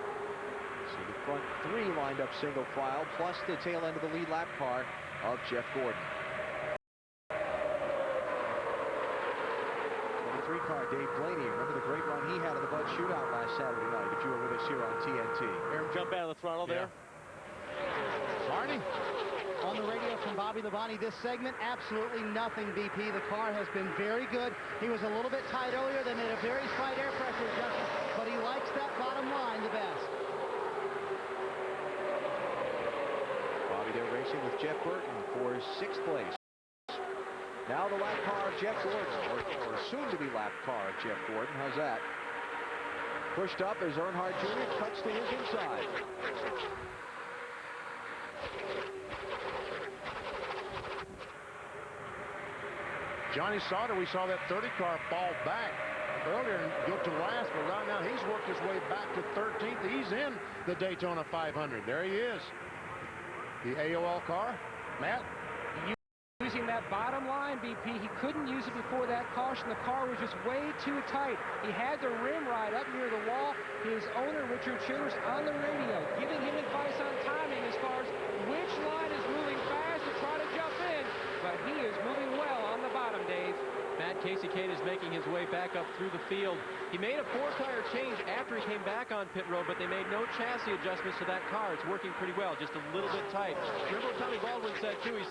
See the front 3 lined up single file, plus the tail end of the lead lap car of Jeff Gordon. 23 car Dave Blaney. Remember the great run he had in the Bud Shootout last Saturday night, if you were with us here on TNT. Hear him jump out of the throttle there. Marty? On the radio from Bobby Labonte, this segment, absolutely nothing, BP. The car has been very good. He was a little bit tight earlier. They made a very slight air pressure adjustment, but he likes that bottom line the best. Bobby there racing with Jeff Burton for 6th place. Now the lap car of Jeff Gordon, or soon-to-be lap car of Jeff Gordon. How's that? Pushed up as Earnhardt Jr. cuts to his inside. Johnny Sauter, we saw that 30 car fall back earlier and go to last, but right now he's worked his way back to 13th. He's in the Daytona 500. There he is. The AOL car. Matt? Using that bottom line, BP, he couldn't use it before that caution. The car was just way too tight. He had the rim ride up near the wall. His owner, Richard Childress, on the radio, giving him advice on timing as far as which line is moving fast to try to jump in. But he is moving well on the bottom, Dave. Matt Casey Kane is making his way back up through the field. He made a 4-tire change after he came back on pit road, but they made no chassis adjustments to that car. It's working pretty well, just a little bit tight. Remember what Tommy Baldwin said, too? He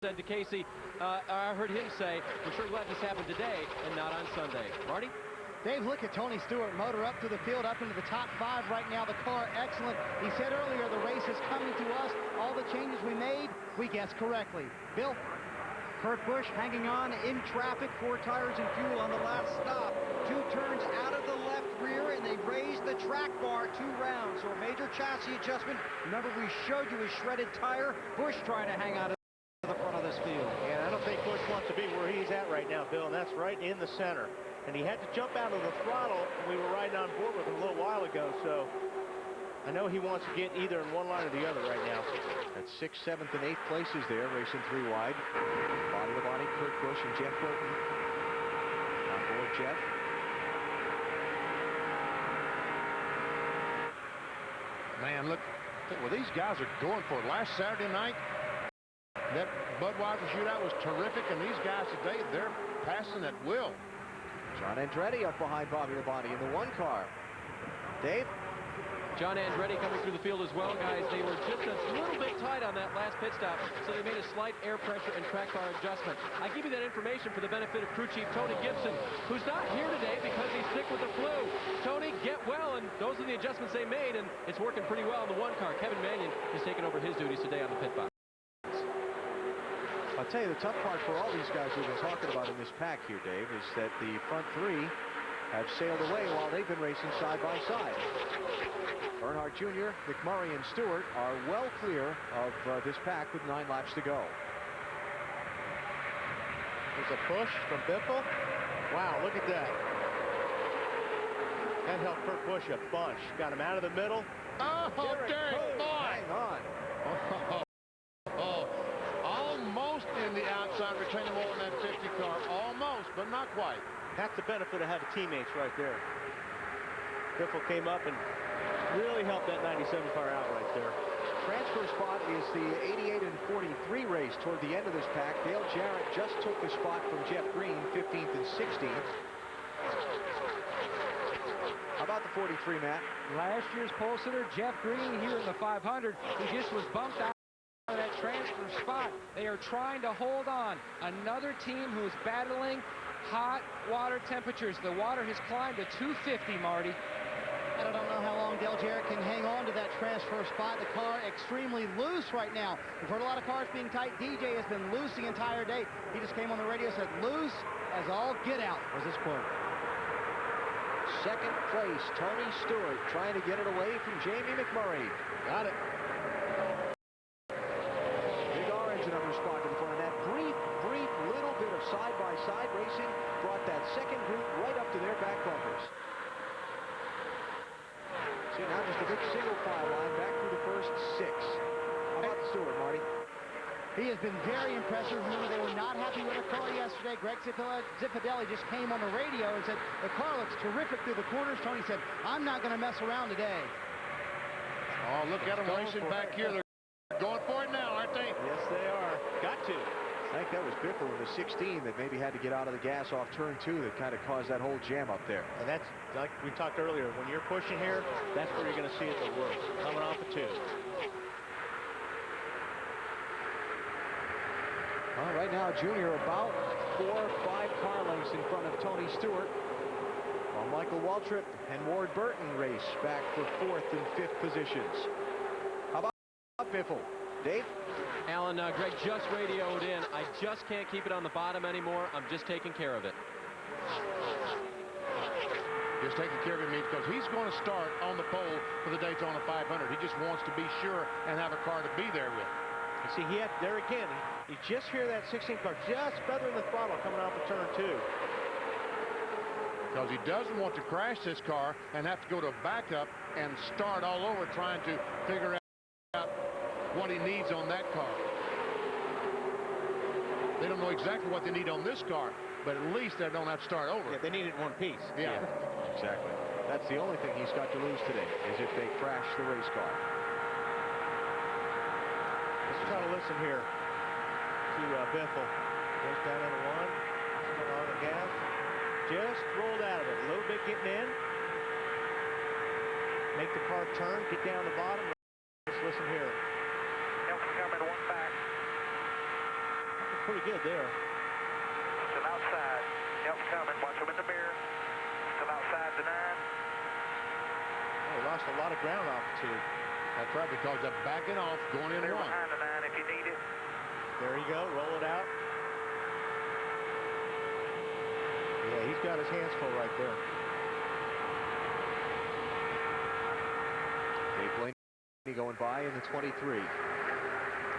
said to Casey, I heard him say, we're sure glad this happened today and not on Sunday. Marty? Dave, look at Tony Stewart, motor up through the field, up into the top 5 right now. The car, excellent. He said earlier, the race is coming to us. All the changes we made, we guessed correctly. Bill? Kurt Busch hanging on in traffic, 4 tires and fuel on the last stop. 2 turns out of the left rear, and they raised the track bar 2 rounds. So a major chassis adjustment. Remember, we showed you his shredded tire. Busch trying to hang out of the front of this field. And I don't think Busch wants to be where he's at right now, Bill, and that's right in the center. And he had to jump out of the throttle, and we were riding on board with him a little while ago, so I know he wants to get either in one line or the other right now. At 6th, 7th, and 8th places there, racing 3 wide. Bobby Labonte, Kurt Busch, and Jeff Burton. On board Jeff. Man, look, well, these guys are going for it. Last Saturday night, that Budweiser shootout was terrific, and these guys today, they're passing at will. John Andretti up behind Bobby Labonte in the 1 car. Dave? John Andretti coming through the field as well, guys. They were just a little bit tight on that last pit stop, so they made a slight air pressure and track bar adjustment. I give you that information for the benefit of crew chief Tony Gibson, who's not here today because he's sick with the flu. Tony, get well, and those are the adjustments they made, and it's working pretty well in the one car. Kevin Mannion is taking over his duties today on the pit box. I'll tell you, the tough part for all these guys we've been talking about in this pack here, Dave, is that the front three have sailed away while they've been racing side by side. Earnhardt Jr., McMurray, and Stewart are well clear of this pack with 9 laps to go. There's a push from Biffle. Wow, look at that. That helped Kurt Busch a bunch. Got him out of the middle. Oh, Derek, boy! Hang on. Almost in the outside retaining wall in that 50 car. Almost, but not quite. That's the benefit of having teammates right there. Biffle came up and really helped that 97 car out right there. Transfer spot is the 88 and 43 race toward the end of this pack. Dale Jarrett just took the spot from Jeff Green, 15th and 16th. How about the 43, Matt? Last year's pole sitter, Jeff Green, here in the 500. He just was bumped out of that transfer spot. They are trying to hold on. Another team who's battling hot water temperatures. The water has climbed to 250, Marty. I don't know how long Dale Jarrett can hang on to that transfer spot. The car extremely loose right now. We've heard a lot of cars being tight. DJ has been loose the entire day. He just came on the radio and said, loose as all get out, was his quote. Second place, Tony Stewart trying to get it away from Jamie McMurray. Got it. Big orange number spot to the front. And that brief little bit of side-by-side racing brought that second group right up to their back bumpers. See, now just a big single file line back through the first 6. How about the Stewart, Marty? He has been very impressive. Remember, they were not happy with the car yesterday. Greg Zipadelli just came on the radio and said, the car looks terrific through the corners. Tony said, I'm not going to mess around today. Oh, look at them racing back here. They're going for it now, aren't they? Yes, they are. Got to. I think that was Biffle in the 16 that maybe had to get out of the gas off turn 2 that kind of caused that whole jam up there. And that's, like we talked earlier, when you're pushing here, that's where you're going to see it the worst. Coming off of 2. Well, right now, Junior about 4 or 5 car lengths in front of Tony Stewart, while Michael Waltrip and Ward Burton race back for 4th and 5th positions. How about Biffle? Dave? Alan, Greg just radioed in. I just can't keep it on the bottom anymore. I'm just taking care of it. Just taking care of it means because he's going to start on the pole for the Daytona 500. He just wants to be sure and have a car to be there with. You see, he had there again. You just hear that 16 car just feathering the throttle coming off of turn 2. Because he doesn't want to crash this car and have to go to a backup and start all over trying to figure out what he needs on that car. They don't know exactly what they need on this car, but at least they don't have to start over. Yeah, they need it in one piece. Yeah. Exactly. That's the only thing he's got to lose today, is if they crash the race car. Let's try to listen here to Biffle. Goes down into 1. On the gas. Just rolled out of it. A little bit getting in. Make the car turn. Get down the bottom. Let's listen here. Coming 1 back. That's pretty good there. Some outside. Help's coming. Watch him in the mirror. Some outside the 9. Oh, lost a lot of ground altitude. That's right, because they're backing off, going in 1. Behind the 9 if you need it. There you go. Roll it out. Yeah, he's got his hands full right there. Dave Blaney going by in the 23.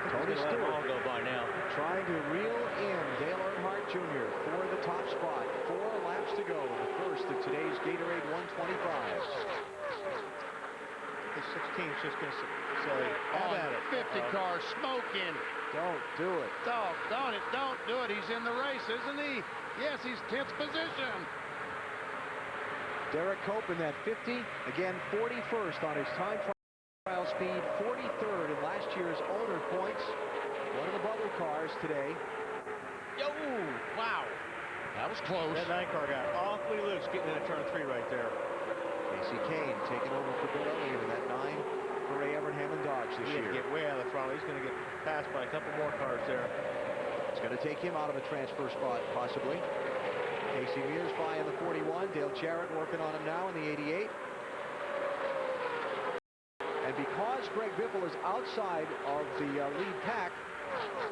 Tony Stewart Stewart go by now. trying to reel in Dale Earnhardt Jr. for the top spot. 4 laps to go, the first of today's Gatorade 125. The 16's just going to say, have at it. 50 car smoking. Don't do it. Doggone it, don't do it. He's in the race, isn't he? Yes, he's 10th position. Derek Cope in that 50, again 41st on his time trial speed, 43rd in last year's owner points. One of the bubble cars today. Yo! Wow. That was close. That 9 car got awfully loose getting into turn 3 right there. Casey Kane taking over for Bill Elliott in that 9 for Ray Evernham and Dodge this He had year. to get way out of the throttle. He's going to get passed by a couple more cars there. It's going to take him out of a transfer spot, possibly. Casey Mears by in the 41. Dale Jarrett working on him now in the 88. And because Greg Biffle is outside of the lead pack,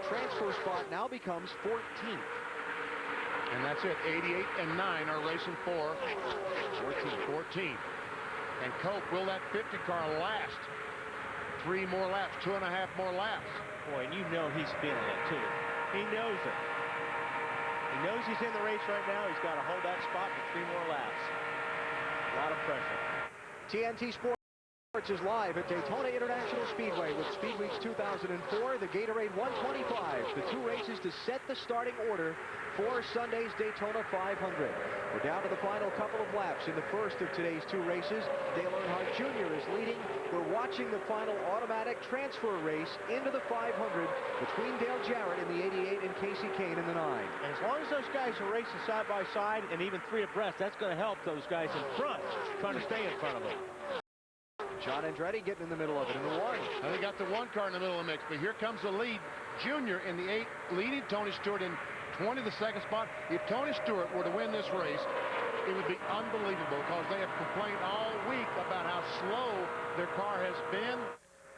transfer spot now becomes 14th. And that's it. 88 and 9 are racing for 14. And Cope, will that 50 car last 3 more laps, 2.5 more laps? Boy, and you know he's feeling it, too. He knows it. He knows he's in the race right now. He's got to hold that spot for 3 more laps. A lot of pressure. TNT Sports is live at Daytona International Speedway with Speed Weeks 2004, the Gatorade 125, the 2 races to set the starting order for Sunday's Daytona 500. We're down to the final couple of laps in the first of today's 2 races. Dale Earnhardt Jr. is leading. We're watching the final automatic transfer race into the 500 between Dale Jarrett in the 88 and Casey Kane in the 9. And as long as those guys are racing side by side and even 3 abreast, that's going to help those guys in front trying to stay in front of them. John Andretti getting in the middle of it in the 1. And they got the 1 car in the middle of the mix, but here comes the lead. Junior in the 8, leading Tony Stewart in 20, the second spot. If Tony Stewart were to win this race, it would be unbelievable because they have complained all week about how slow their car has been.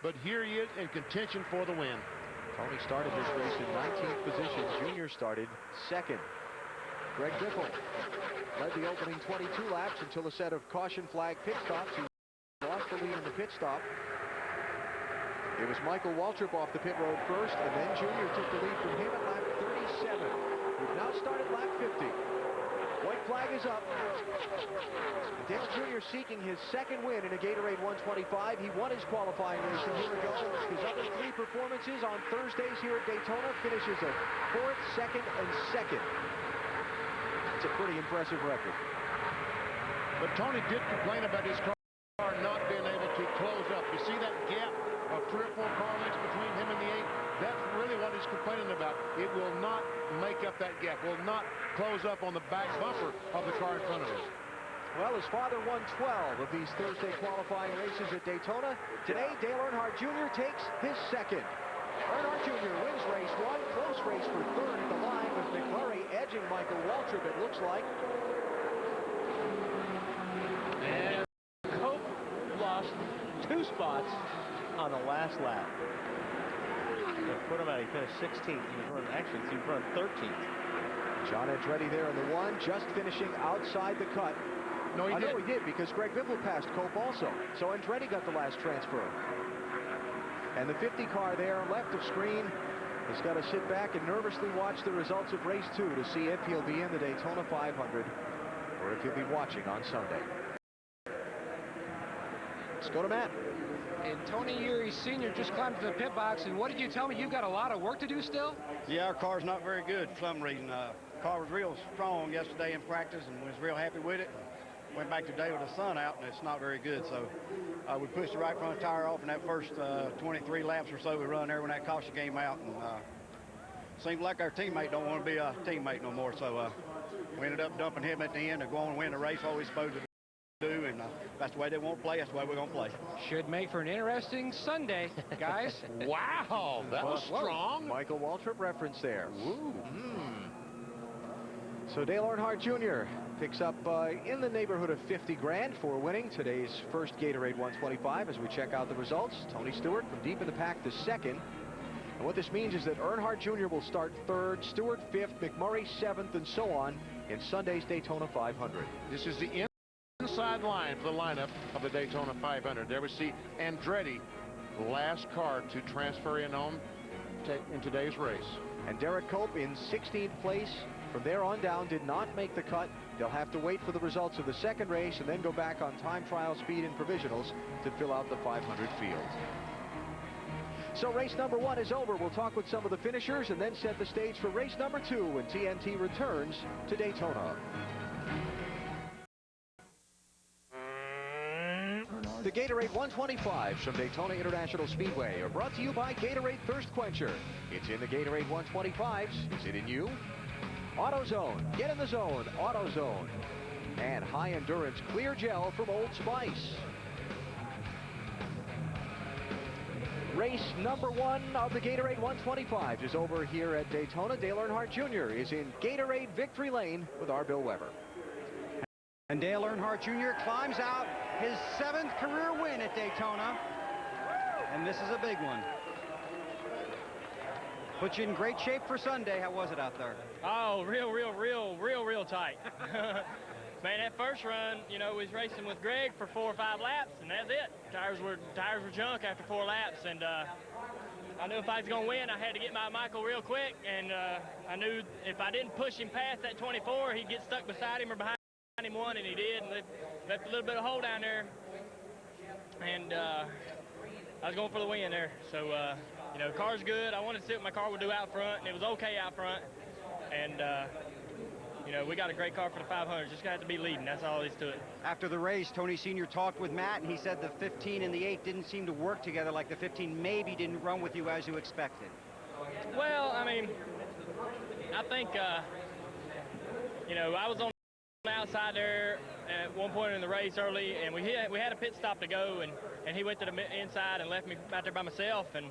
But here he is in contention for the win. Tony started this race in 19th position. Junior started 2nd. Greg Biffle led the opening 22 laps until a set of caution flag pit stops. He lost the lead in the pit stop. It was Michael Waltrip off the pit road first, and then Junior took the lead from him at lap 37. We've now started lap 50. White flag is up. Dale Jr. seeking his 2nd win in a Gatorade 125. He won his qualifying race a year ago. His other 3 performances on Thursdays here at Daytona finishes a 4th, 2nd, and 2nd. It's a pretty impressive record. But Tony did complain about his car not being able to close up. You see that gap of 3 or 4 car lengths between him and the 8? That's really what he's complaining about. It will not make up that gap, will not close up on the back bumper of the car in front of him. Well, his father won 12 of these Thursday qualifying races at Daytona. Today, Dale Earnhardt Jr. takes his 2nd. Earnhardt Jr. wins race 1, close race for 3rd at the line with McMurray edging Michael Waltrip, it looks like. And Cope lost 2 spots on the last lap. They put him out. He finished 16th. He was running, actually, he was running 13th. John Andretti there in the 1, just finishing outside the cut. No, he did. No, he did, because Greg Biffle passed Cope also. So Andretti got the last transfer. And the 50 car there, left of screen, has got to sit back and nervously watch the results of race 2 to see if he'll be in the Daytona 500 or if he'll be watching on Sunday. Let's go to Matt. And Tony Eury Sr. just climbed to the pit box, and what did you tell me? You've got a lot of work to do still? Yeah, our car's not very good for some reason. Car was real strong yesterday in practice and was real happy with it. Went back today with the sun out, and it's not very good. So we pushed the right front tire off in that first 23 laps or so we run there when that caution came out. And seemed like our teammate don't want to be a teammate no more. So we ended up dumping him at the end to go on and win the race, what we supposed to do. And that's the way they want to play. That's the way we're going to play. Should make for an interesting Sunday, guys. Wow, that was strong. Michael Waltrip reference there. Woo. So Dale Earnhardt Jr. picks up in the neighborhood of 50 grand for winning today's first Gatorade 125 as we check out the results. Tony Stewart from deep in the pack to 2nd. And what this means is that Earnhardt Jr. will start 3rd, Stewart 5th, McMurray 7th, and so on in Sunday's Daytona 500. This is the inside line for the lineup of the Daytona 500. There we see Andretti, last car to transfer in today's race. And Derek Cope in 16th place. From there on down, did not make the cut. They'll have to wait for the results of the 2nd race and then go back on time trial, speed, and provisionals to fill out the 500 field. So race number 1 is over. We'll talk with some of the finishers and then set the stage for race number 2 when TNT returns to Daytona. The Gatorade 125s from Daytona International Speedway are brought to you by Gatorade Thirst Quencher. It's in the Gatorade 125s. Is it in you? AutoZone. Get in the zone. AutoZone. and high endurance clear gel from Old Spice. Race number 1 of the Gatorade 125 is over here at Daytona. Dale Earnhardt Jr. is in Gatorade Victory Lane with our Bill Weber. And Dale Earnhardt Jr. climbs out his 7th career win at Daytona. And this is a big one. Put you in great shape for Sunday. How was it out there? Oh, real tight. Man, that first run, you know, we was racing with Greg for 4 or 5 laps, and that's it. Tires were junk after 4 laps, and I knew if I was going to win, I had to get my Michael real quick, and I knew if I didn't push him past that 24, he'd get stuck beside him or behind him one, and he did, and left a little bit of hole down there, and I was going for the win there. So, you know, the car's good. I wanted to see what my car would do out front, and it was okay out front, and you know, we got a great car for the 500. Just got to be leading. That's all there is to it. After the race, Tony Sr. talked with Matt, and he said the 15 and the 8 didn't seem to work together, like the 15 maybe didn't run with you as you expected. Well, I mean, I think, you know, I was on the outside there at one point in the race early, and we had a pit stop to go, and he went to the inside and left me out there by myself, and,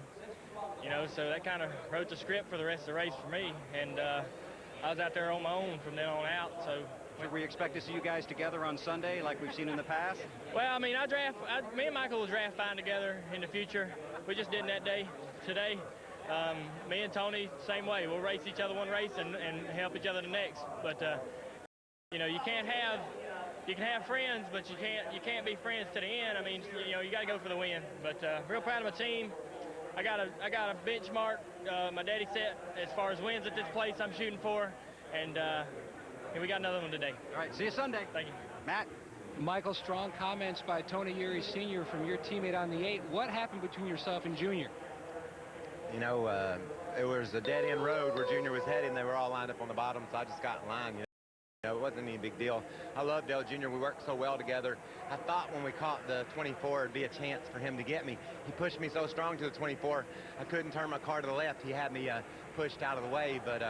you know, so that kind of wrote the script for the rest of the race for me, and I was out there on my own from then on out. So should we expect to see you guys together on Sunday like we've seen in the past? Well, I mean, me and Michael will draft fine together in the future. We just didn't that day today. Me and Tony, same way. We'll race each other one race and help each other the next. But you know, you can have friends, but you can't be friends to the end. I mean, you know, you got to go for the win. But real proud of my team. I got a benchmark my daddy set as far as wins at this place I'm shooting for, and we got another one today. All right, see you Sunday. Thank you. Matt? Michael, strong comments by Tony Eury Sr. from your teammate on the 8. What happened between yourself and Junior? You know, it was a dead-end road where Junior was heading. They were all lined up on the bottom, so I just got in line. You know, it wasn't any big deal. I love Dale Jr. We worked so well together. I thought when we caught the 24, it'd be a chance for him to get me. He pushed me so strong to the 24, I couldn't turn my car to the left. He had me pushed out of the way. But,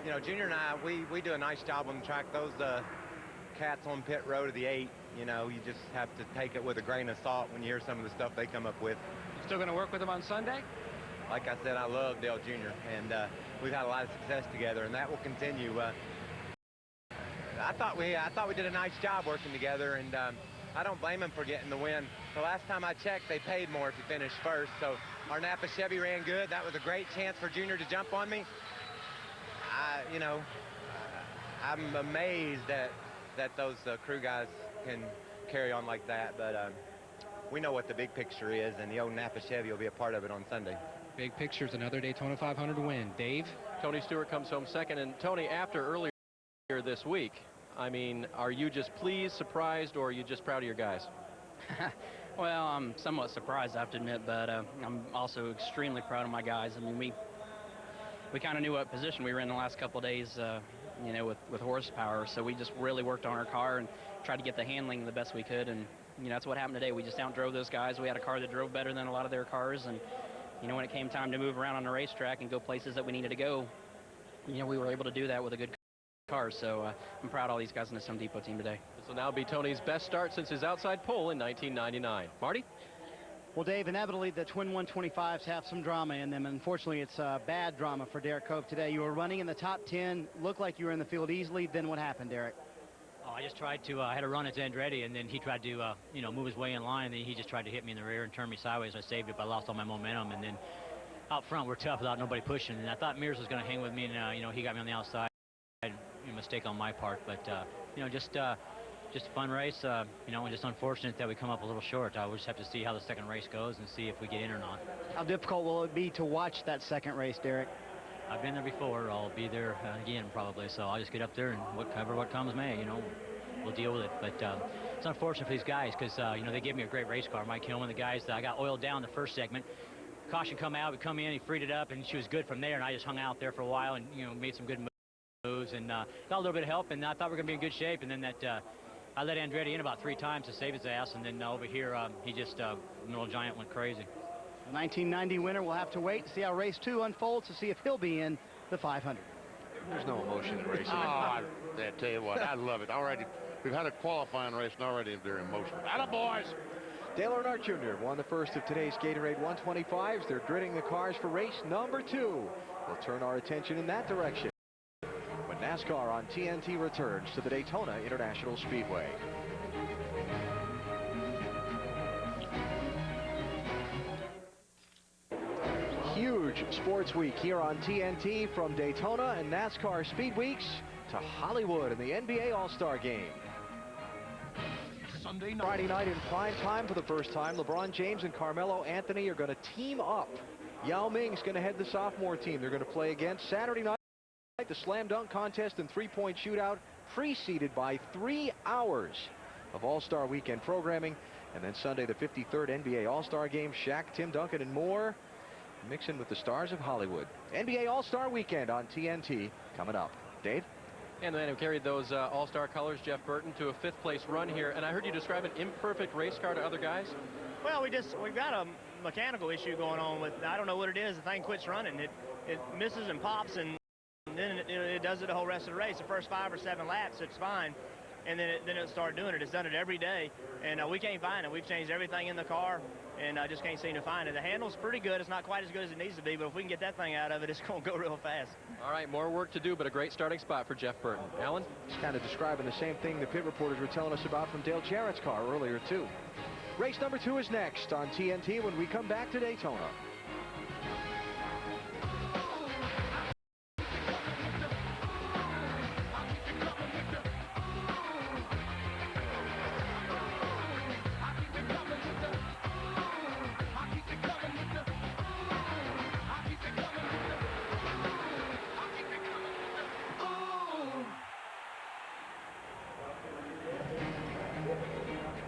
you know, Junior and I, we do a nice job on the track. Those cats on pit road of the 8, you know, you just have to take it with a grain of salt when you hear some of the stuff they come up with. You still going to work with them on Sunday? Like I said, I love Dale Jr., and we've had a lot of success together, and that will continue. I thought we did a nice job working together, and I don't blame him for getting the win. The last time I checked, they paid more if you finished first. So our Napa Chevy ran good. That was a great chance for Junior to jump on me. You know, I'm amazed that those crew guys can carry on like that. But we know what the big picture is, and the old Napa Chevy will be a part of it on Sunday. Big picture's another Daytona 500 win. Dave? Tony Stewart comes home second, and Tony, after earlier this week, I mean, are you just pleased, surprised, or are you just proud of your guys? Well, I'm somewhat surprised, I have to admit, but I'm also extremely proud of my guys. I mean, we kind of knew what position we were in the last couple of days, you know, with horsepower, so we just really worked on our car and tried to get the handling the best we could, and, you know, that's what happened today. We just outdrove those guys. We had a car that drove better than a lot of their cars, and, you know, when it came time to move around on the racetrack and go places that we needed to go, you know, we were able to do that with a good car. So I'm proud of all these guys in the Home Depot team today. This will now be Tony's best start since his outside pole in 1999. Marty? Well, Dave, inevitably the Twin 125s have some drama in them. Unfortunately, it's bad drama for Derek Cope today. You were running in the top 10, looked like you were in the field easily. Then what happened, Derek? Oh, I just tried to, I had a run at Andretti, and then he tried to, you know, move his way in line, and then he just tried to hit me in the rear and turn me sideways. I saved it, but I lost all my momentum, and then out front we're tough without nobody pushing, and I thought Mears was going to hang with me, and, you know, he got me on the outside. A mistake on my part, but you know, just a fun race. You know, and just unfortunate that we come up a little short. We'll just have to see how the second race goes and see if we get in or not. How difficult will it be to watch that second race, Derek? I've been there before. I'll be there again probably. So I'll just get up there and what comes may. You know, we'll deal with it. But it's unfortunate for these guys because you know, they gave me a great race car. Mike Hillman, the guys that I got oiled down the first segment. Caution come out, we come in, he freed it up, and she was good from there. And I just hung out there for a while and, you know, made some good moves and got a little bit of help, and I thought we were going to be in good shape, and then that I let Andretti in about 3 times to save his ass, and then over here he just Middle Giant went crazy. The 1990 winner will have to wait to see how race 2 unfolds to see if he'll be in the 500. There's no emotion in racing. Oh, I tell you what, I love it. Already we've had a qualifying race already during most of it. Atta boys! Dale Earnhardt Jr. won the first of today's Gatorade 125s. They're gridding the cars for race number 2. We'll turn our attention in that direction when NASCAR on TNT returns to the Daytona International Speedway. Huge sports week here on TNT, from Daytona and NASCAR Speed Weeks to Hollywood and the NBA All-Star Game. Friday night in prime time for the first time, LeBron James and Carmelo Anthony are going to team up. Yao Ming's going to head the sophomore team. They're going to play again Saturday night, the slam dunk contest and three-point shootout, preceded by 3 hours of All-Star Weekend programming. And then Sunday, the 53rd NBA All-Star Game, Shaq, Tim Duncan, and more, mixing with the stars of Hollywood. NBA All-Star Weekend on TNT coming up. Dave? And the man who carried those All-Star colors, Jeff Burton, to a 5th place run here. And I heard you describe an imperfect race car to other guys. Well, we've got a mechanical issue going on with, I don't know what it is. The thing quits running. It misses and pops, and then it does it the whole rest of the race. The first 5 or 7 laps, it's fine. And then it'll start doing it. It's done it every day, and we can't find it. We've changed everything in the car, and I just can't seem to find it. The handle's pretty good. It's not quite as good as it needs to be, but if we can get that thing out of it, it's going to go real fast. All right, more work to do, but a great starting spot for Jeff Burton. Alan? He's kind of describing the same thing the pit reporters were telling us about from Dale Jarrett's car earlier, too. Race number 2 is next on TNT when we come back to Daytona.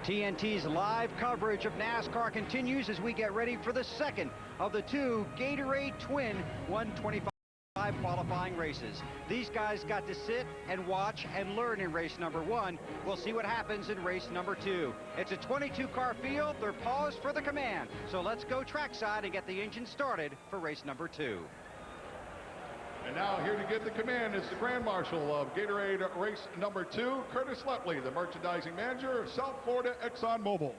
TNT's live coverage of NASCAR continues as we get ready for the second of the 2 Gatorade Twin 125 qualifying races. These guys got to sit and watch and learn in race number 1. We'll see what happens in race number 2. It's a 22-car field. They're paused for the command. So let's go trackside and get the engine started for race number 2. And now here to get the command is the Grand Marshal of Gatorade race number 2, Curtis Lepley, the merchandising manager of South Florida ExxonMobil.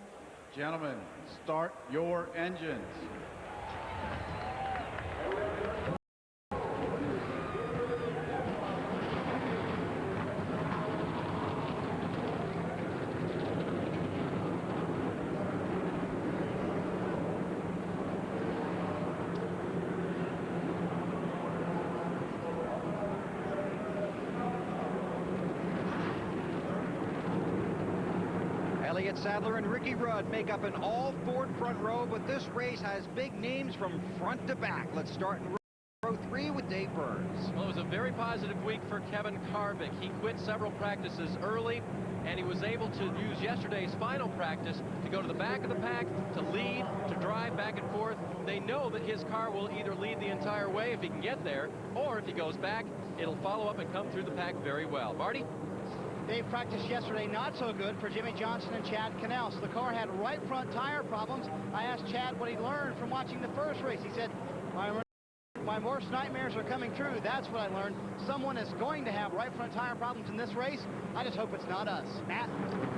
Gentlemen, start your engines. Sadler and Ricky Rudd make up an all-Ford front row, but this race has big names from front to back. Let's start in row 3 with Dave Burns. Well, it was a very positive week for Kevin Harvick. He quit several practices early, and he was able to use yesterday's final practice to go to the back of the pack, to lead, to drive back and forth. They know that his car will either lead the entire way if he can get there, or if he goes back, it'll follow up and come through the pack very well. Marty? Dave, practiced yesterday not so good for Jimmy Johnson and Chad Knaus. The car had right front tire problems. I asked Chad what he learned from watching the first race. He said, my worst nightmares are coming true. That's what I learned. Someone is going to have right front tire problems in this race. I just hope it's not us. Matt?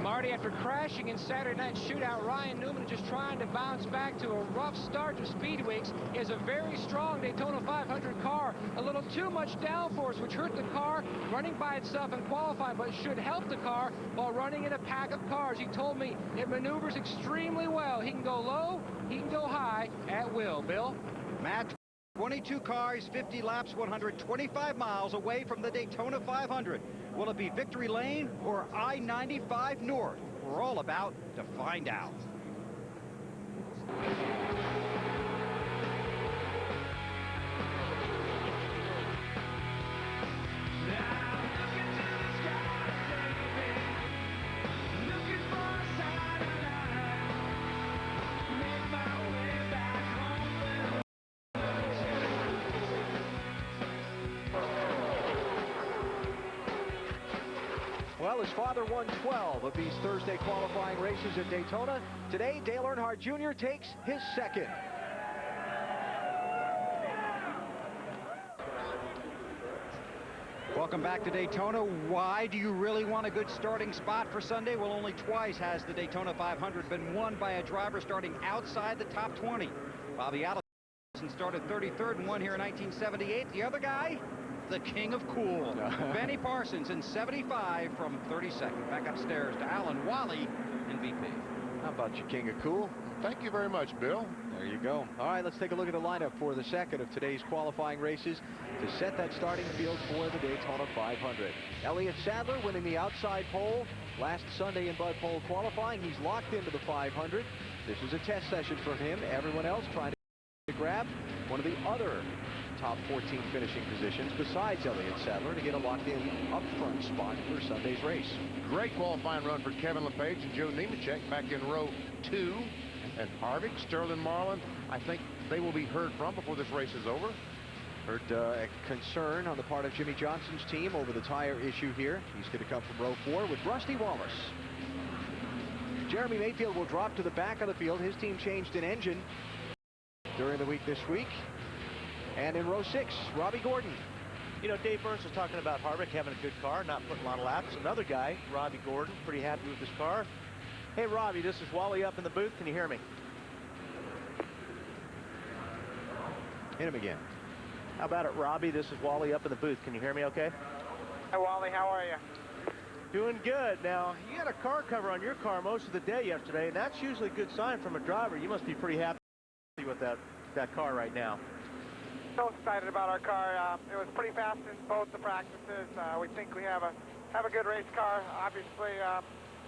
Marty, after crashing in Saturday night shootout, Ryan Newman just trying to bounce back to a rough start to Speed Weeks. He has a very strong Daytona 500 car. A little too much downforce, which hurt the car running by itself in qualifying, but should help the car while running in a pack of cars. He told me it maneuvers extremely well. He can go low, he can go high at will. Bill? Matt? 22 cars, 50 laps, 125 miles away from the Daytona 500. Will it be Victory Lane or I-95 North? We're all about to find out. Well, his father won 12 of these Thursday qualifying races at Daytona. Today, Dale Earnhardt Jr. takes his second. Welcome back to Daytona. Why do you really want a good starting spot for Sunday? Well, only twice has the Daytona 500 been won by a driver starting outside the top 20. Bobby Allison started 33rd and won here in 1978. The other guy, the king of cool, Benny Parsons in 75 from 32nd. Back upstairs to Alan Wally in VP. How about you, king of cool? Thank you very much, Bill. There you go. All right, let's take a look at the lineup for the second of today's qualifying races to set that starting field for the Daytona 500. Elliott Sadler winning the outside pole last Sunday in Bud Pole qualifying. He's locked into the 500. This is a test session for him. Everyone else trying to grab one of the other top 14 finishing positions besides Elliott Sadler to get a locked-in up-front spot for Sunday's race. Great qualifying run for Kevin LePage and Joe Nemechek back in row 2. And Harvick, Sterling Marlin, I think they will be heard from before this race is over. Heard a concern on the part of Jimmy Johnson's team over the tire issue here. He's going to come from row 4 with Rusty Wallace. Jeremy Mayfield will drop to the back of the field. His team changed an engine during the week this week. And in row 6, Robbie Gordon. You know, Dave Burns was talking about Harvick having a good car, not putting a lot of laps. Another guy, Robbie Gordon, pretty happy with his car. Hey, Robbie, this is Wally up in the booth. Can you hear me? Hit him again. How about it, Robbie? This is Wally up in the booth. Can you hear me okay? Hi, Wally. How are you? Doing good. Now, you had a car cover on your car most of the day yesterday, and that's usually a good sign from a driver. You must be pretty happy with that car right now. So excited about our car. It was pretty fast in both the practices. We think we have a good race car. Obviously,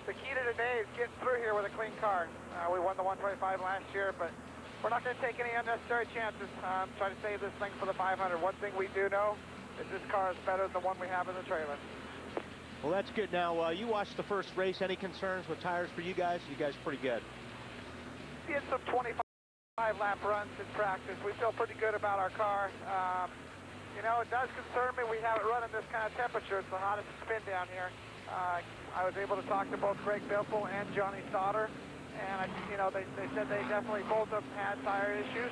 the key to today is getting through here with a clean car. We won the 125 last year, but we're not going to take any unnecessary chances. Try to save this thing for the 500. One thing we do know is this car is better than the one we have in the trailer. Well, that's good. Now, you watched the first race. Any concerns with tires for you guys? You guys pretty good. We had some 25-lap runs in practice. We feel pretty good about our car. You know, it does concern me we have it running this kind of temperature. It's the hottest it's been down here. I was able to talk to both Greg Biffle and Johnny Sauter, and you know, they said they definitely both of them had tire issues.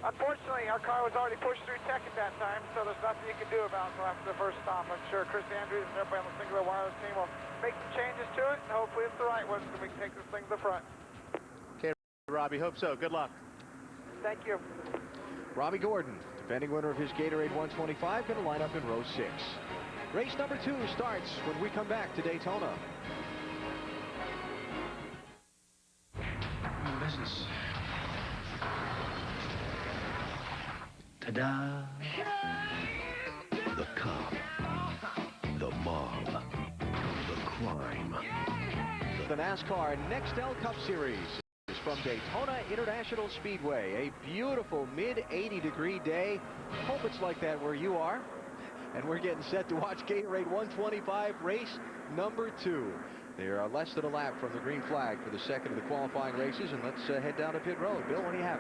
Unfortunately, our car was already pushed through tech at that time, so there's nothing you can do about it until after the first stop. I'm sure Chris Andrews and everybody on the Singular Wireless team will make some changes to it, and hopefully it's the right ones, and we can take this thing to the front. Okay, Robbie, hope so. Good luck. Thank you. Robbie Gordon, defending winner of his Gatorade 125, going to line up in row 6. Race number 2 starts when we come back to Daytona. Business. Ta-da! The cop, the mob, the crime. The NASCAR NEXTEL Cup Series is from Daytona International Speedway. A beautiful mid-80-degree day. Hope it's like that where you are. And we're getting set to watch Gatorade 125 race number 2. They are less than a lap from the green flag for the second of the qualifying races, and let's head down to pit road. Bill, what do you have?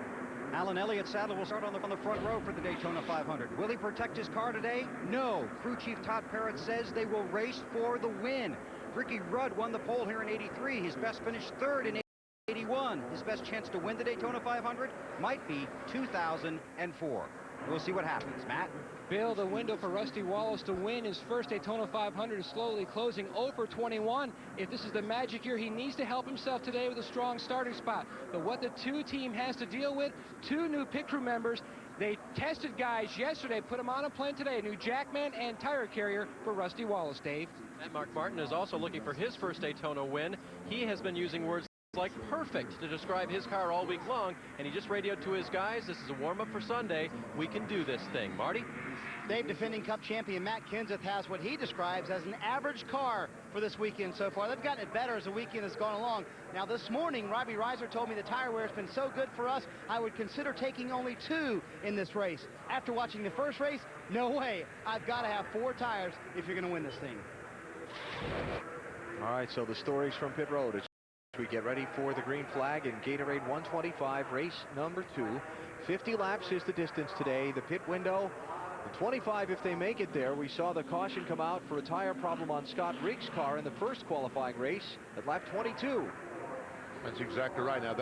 Alan Elliott Sadler will start on the front row for the Daytona 500. Will he protect his car today? No. Crew chief Todd Parrott says they will race for the win. Ricky Rudd won the pole here in 83. His best finish third in 81. His best chance to win the Daytona 500 might be 2004. We'll see what happens. Matt? Bill, the window for Rusty Wallace to win his first Daytona 500 is slowly closing 0 for 21. If this is the magic year, he needs to help himself today with a strong starting spot. But what the 2 team has to deal with, 2 new pit crew members. They tested guys yesterday, put them on a plane today, a new jackman and tire carrier for Rusty Wallace, Dave. And Mark Martin is also looking for his first Daytona win. He has been using words like perfect to describe his car all week long, and he just radioed to his guys, this is a warm-up for Sunday. We can do this thing. Marty? Dave, defending Cup champion Matt Kenseth has what he describes as an average car for this weekend so far. They've gotten it better as the weekend has gone along. Now this morning, Robbie Reiser told me the tire wear has been so good for us, I would consider taking only 2 in this race. After watching the first race, no way. I've got to have 4 tires if you're going to win this thing. All right, so the stories from pit road as we get ready for the green flag in Gatorade 125 race number 2. 50 laps is the distance today. The pit window, the 25 if they make it there. We saw the caution come out for a tire problem on Scott Riggs' car in the first qualifying race at lap 22. That's exactly right. Now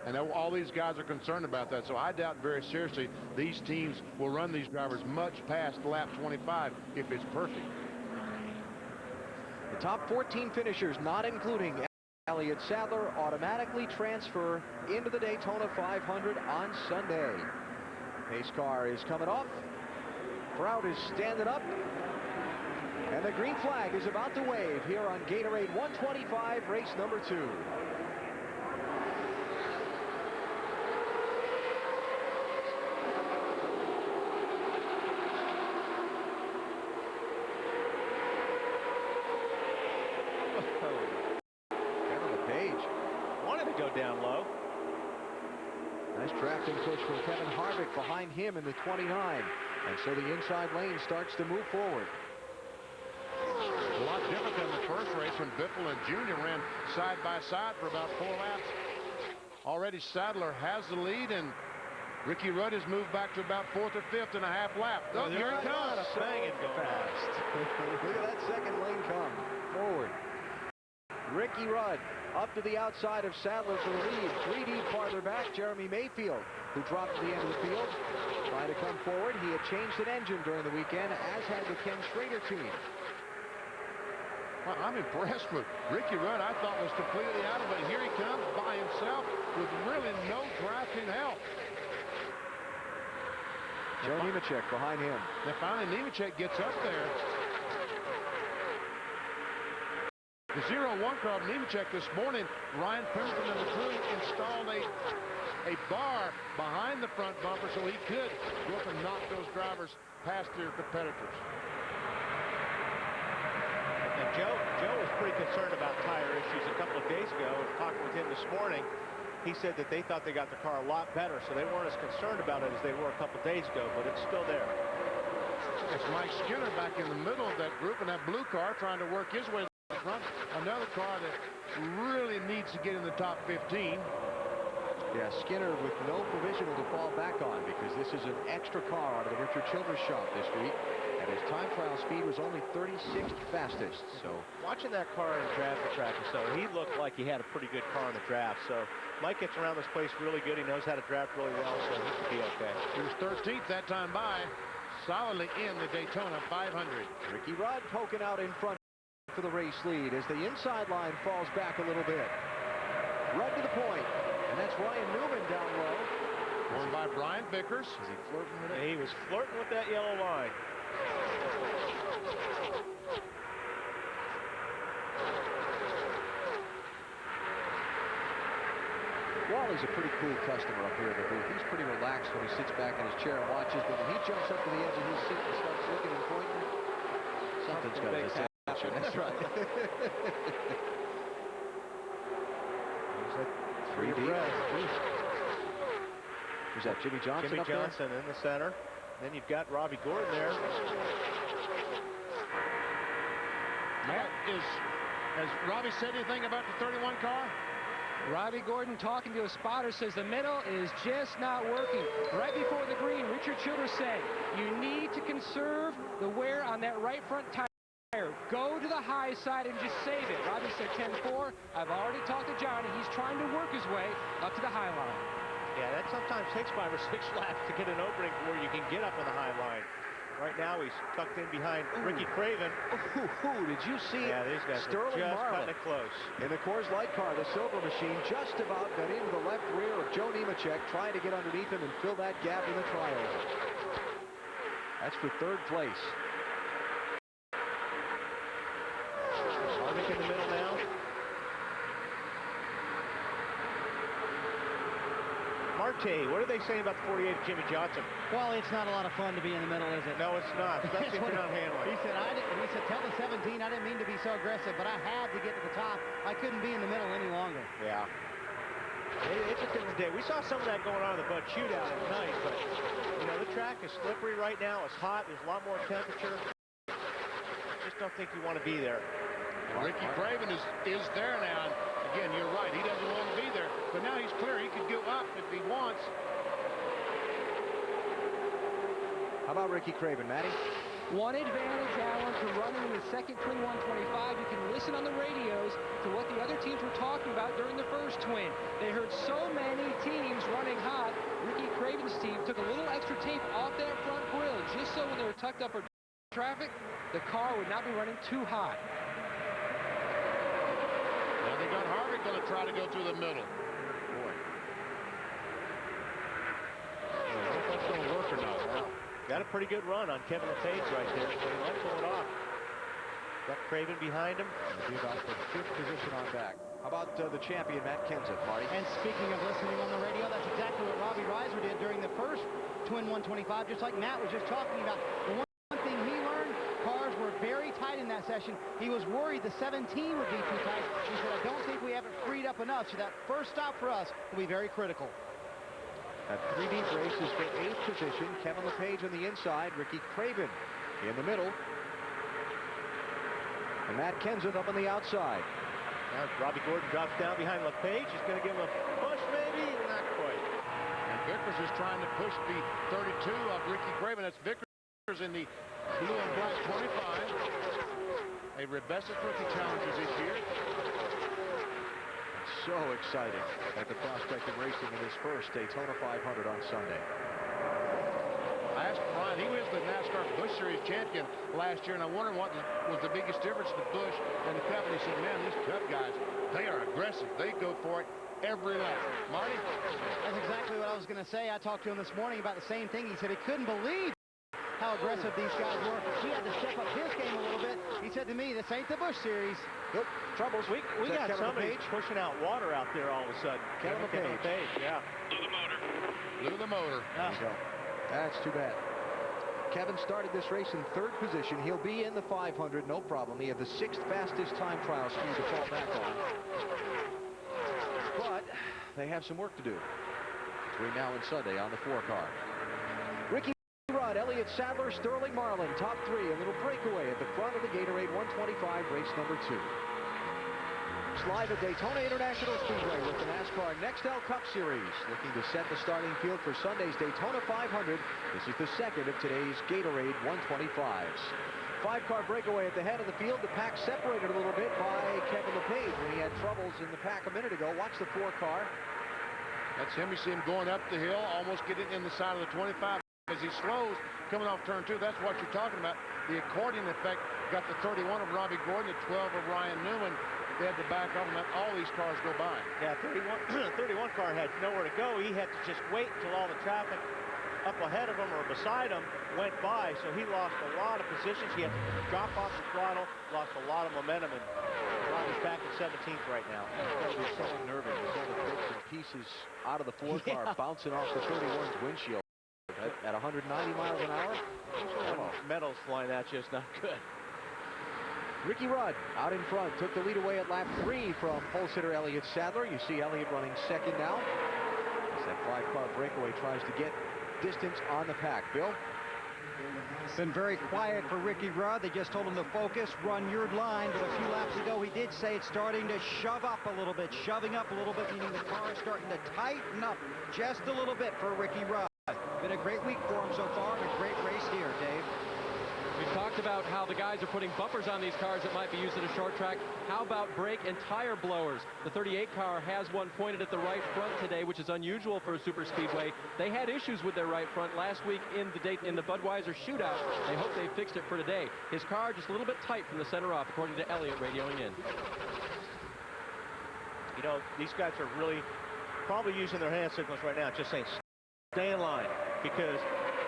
and all these guys are concerned about that. So I doubt very seriously these teams will run these drivers much past lap 25 if it's perfect. The top 14 finishers, not including Elliott Sadler, automatically transfer into the Daytona 500 on Sunday. Pace car is coming off. Crowd is standing up. And the green flag is about to wave here on Gatorade 125, race number 2. Down low. Nice drafting push from Kevin Harvick behind him in the 29. And so the inside lane starts to move forward. A lot different than the first race when Biffle and Junior ran side by side for about 4 laps. Already Sadler has the lead, and Ricky Rudd has moved back to about 4th or 5th and a half lap. Oh, here he comes. Banging fast. Look at that second lane come forward. Ricky Rudd up to the outside of Sadler for the lead. 3 deep farther back, Jeremy Mayfield, who dropped to the end of the field, trying to come forward. He had changed an engine during the weekend, as had the Ken Schrader team. Well, I'm impressed with Ricky Rudd. I thought was completely out of it. Here he comes by himself with really no drafting help. Joe Nemechek behind him. Now finally Nemechek gets up there. The 0-1 car of Nemechek this morning, Ryan Pemberton and the crew installed a bar behind the front bumper so he could go up and knock those drivers past their competitors. And Joe was pretty concerned about tire issues a couple of days ago. Talking with him this morning, he said that they thought they got the car a lot better, so they weren't as concerned about it as they were a couple of days ago, but it's still there. It's Mike Skinner back in the middle of that group in that blue car trying to work his way front. Another car that really needs to get in the top 15. Yeah, Skinner with no provisional to fall back on because this is an extra car out of the Richard Childress shop this week, and his time trial speed was only 36th fastest. So watching that car in draft practice, though, he looked like he had a pretty good car in the draft. So Mike gets around this place really good. He knows how to draft really well, so he could be okay. He was 13th that time by, solidly in the Daytona 500. Ricky Rudd poking out in front for the race lead as the inside line falls back a little bit. Rudd to the point, and that's Ryan Newman down low. Won by Brian Vickers. Is he flirting with it? He was flirting with that yellow line. Wally's a pretty cool customer up here at the booth. He's pretty relaxed when he sits back in his chair and watches, but when he jumps up to the edge of his seat and starts looking and pointing, something's got to say. That's right. Three deep. Is that Jimmy Johnson? Jimmy Johnson in the center. Then you've got Robbie Gordon there. Has Robbie said anything about the 31 car? Robbie Gordon talking to a spotter says the middle is just not working. Right before the green, Richard Childress said you need to conserve the wear on that right front tire. Go to the high side and just save it. Robbie said 10-4. I've already talked to Johnny. He's trying to work his way up to the high line. Yeah, that sometimes takes 5 or 6 laps to get an opening where you can get up on the high line. Right now he's tucked in behind Ricky Craven. Did you see these guys Sterling just Marlin cutting it close. In the Coors Light car, the silver machine just about got into the left rear of Joe Nemechek, trying to get underneath him and fill that gap in the trial. That's for 3rd place. Harvick in the middle now. Marte, what are they saying about the 48 of Jimmy Johnson? Well, it's not a lot of fun to be in the middle, is it? No, it's not, especially if you're not handling. He said, tell the 17, I didn't mean to be so aggressive, but I had to get to the top. I couldn't be in the middle any longer. Yeah. It's a different day. We saw some of that going on in the Bud Shootout at night, but, you know, the track is slippery right now. It's hot. There's a lot more temperature. Just don't think you want to be there. Ricky Craven is there now. Again, you're right. He doesn't want to be there. But now he's clear. He could go up if he wants. How about Ricky Craven, Matty? One advantage, Alan, to running in the second Twin 125. You can listen on the radios to what the other teams were talking about during the first Twin. They heard so many teams running hot. Ricky Craven's team took a little extra tape off that front grill just so when they were tucked up for traffic, the car would not be running too hot. Now they got Harvick going to try to go through the middle. Boy. I don't know if that's going to work or not. Got a pretty good run on Kevin LePage right there. But he might pull it off. Got Craven behind him. He'll be about the 5th position on back. How about the champion, Matt Kenseth, Marty? And speaking of listening on the radio, that's exactly what Robbie Reiser did during the first Twin 125, just like Matt was just talking about. The one thing he learned, cars were very tight in that session. He was worried the 17 would be too tight. He said, I don't think we have it freed up enough, so that first stop for us will be very critical. That 3-deep race is for 8th position. Kevin LePage on the inside. Ricky Craven in the middle. And Matt Kenseth up on the outside. Now Robbie Gordon drops down behind LePage. He's going to give him a push, maybe. Not quite. And Vickers is trying to push the 32 of Ricky Craven. That's Vickers in the blue and black 25. A Rebecca's Rookie Challenger this year. So excited at the prospect of racing in his first Daytona 500 on Sunday. I asked Brian, he was the NASCAR Busch Series champion last year, and I wondered what was the biggest difference in the Busch and the Cup. And he said, man, these Cup guys, they are aggressive. They go for it every lap. Marty? That's exactly what I was going to say. I talked to him this morning about the same thing. He said he couldn't believe how aggressive these guys were. He had to step up his game a little bit. He said to me, this ain't the Busch Series. Nope. Troubles. We got somebody pushing out water out there all of a sudden. Kevin LePage. Yeah. Blew the motor. There you go. That's too bad. Kevin started this race in 3rd position. He'll be in the 500, no problem. He had the 6th fastest time trial speed to fall back on. But they have some work to do between now and Sunday on the 4-car. Ricky Rudd, Elliott Sadler, Sterling Marlin, top 3. A little breakaway at the front of the Gatorade 125, race number 2. It's live at Daytona International Speedway with the NASCAR NEXTEL Cup Series. Looking to set the starting field for Sunday's Daytona 500. This is the second of today's Gatorade 125s. 5-car breakaway at the head of the field. The pack separated a little bit by Kevin LePage when he had troubles in the pack a minute ago. Watch the 4-car. That's him. You see him going up the hill, almost getting in the side of the 25. As he slows, coming off turn 2, that's what you're talking about. The accordion effect got the 31 of Robbie Gordon, the 12 of Ryan Newman. They had to back off and let all these cars go by. Yeah, 31 car had nowhere to go. He had to just wait until all the traffic up ahead of him or beside him went by, so he lost a lot of positions. He had to drop off the throttle, lost a lot of momentum, and Robbie's back in 17th right now. It's going to be so unnerving with all the bits and pieces out of the 4-car bouncing off the 31's windshield. At 190 miles an hour? Metals flying at you is not good. Ricky Rudd out in front, took the lead away at lap 3 from pole sitter Elliott Sadler. You see Elliott running second now. As that 5-car breakaway tries to get distance on the pack. Bill? It's been very quiet for Ricky Rudd. They just told him to focus, run your line, but a few laps ago he did say it's starting to shove up a little bit, shoving up a little bit, meaning the car is starting to tighten up just a little bit for Ricky Rudd. Been a great week for him so far and a great race here, Dave. We've talked about how the guys are putting bumpers on these cars that might be used at a short track. How about brake and tire blowers? The 38 car has one pointed at the right front today, which is unusual for a super speedway. They had issues with their right front last week in the Budweiser shootout. They hope they fixed it for today. His car just a little bit tight from the center off, according to Elliott radioing in. You know, these guys are really probably using their hand signals right now, just saying, stay in line, because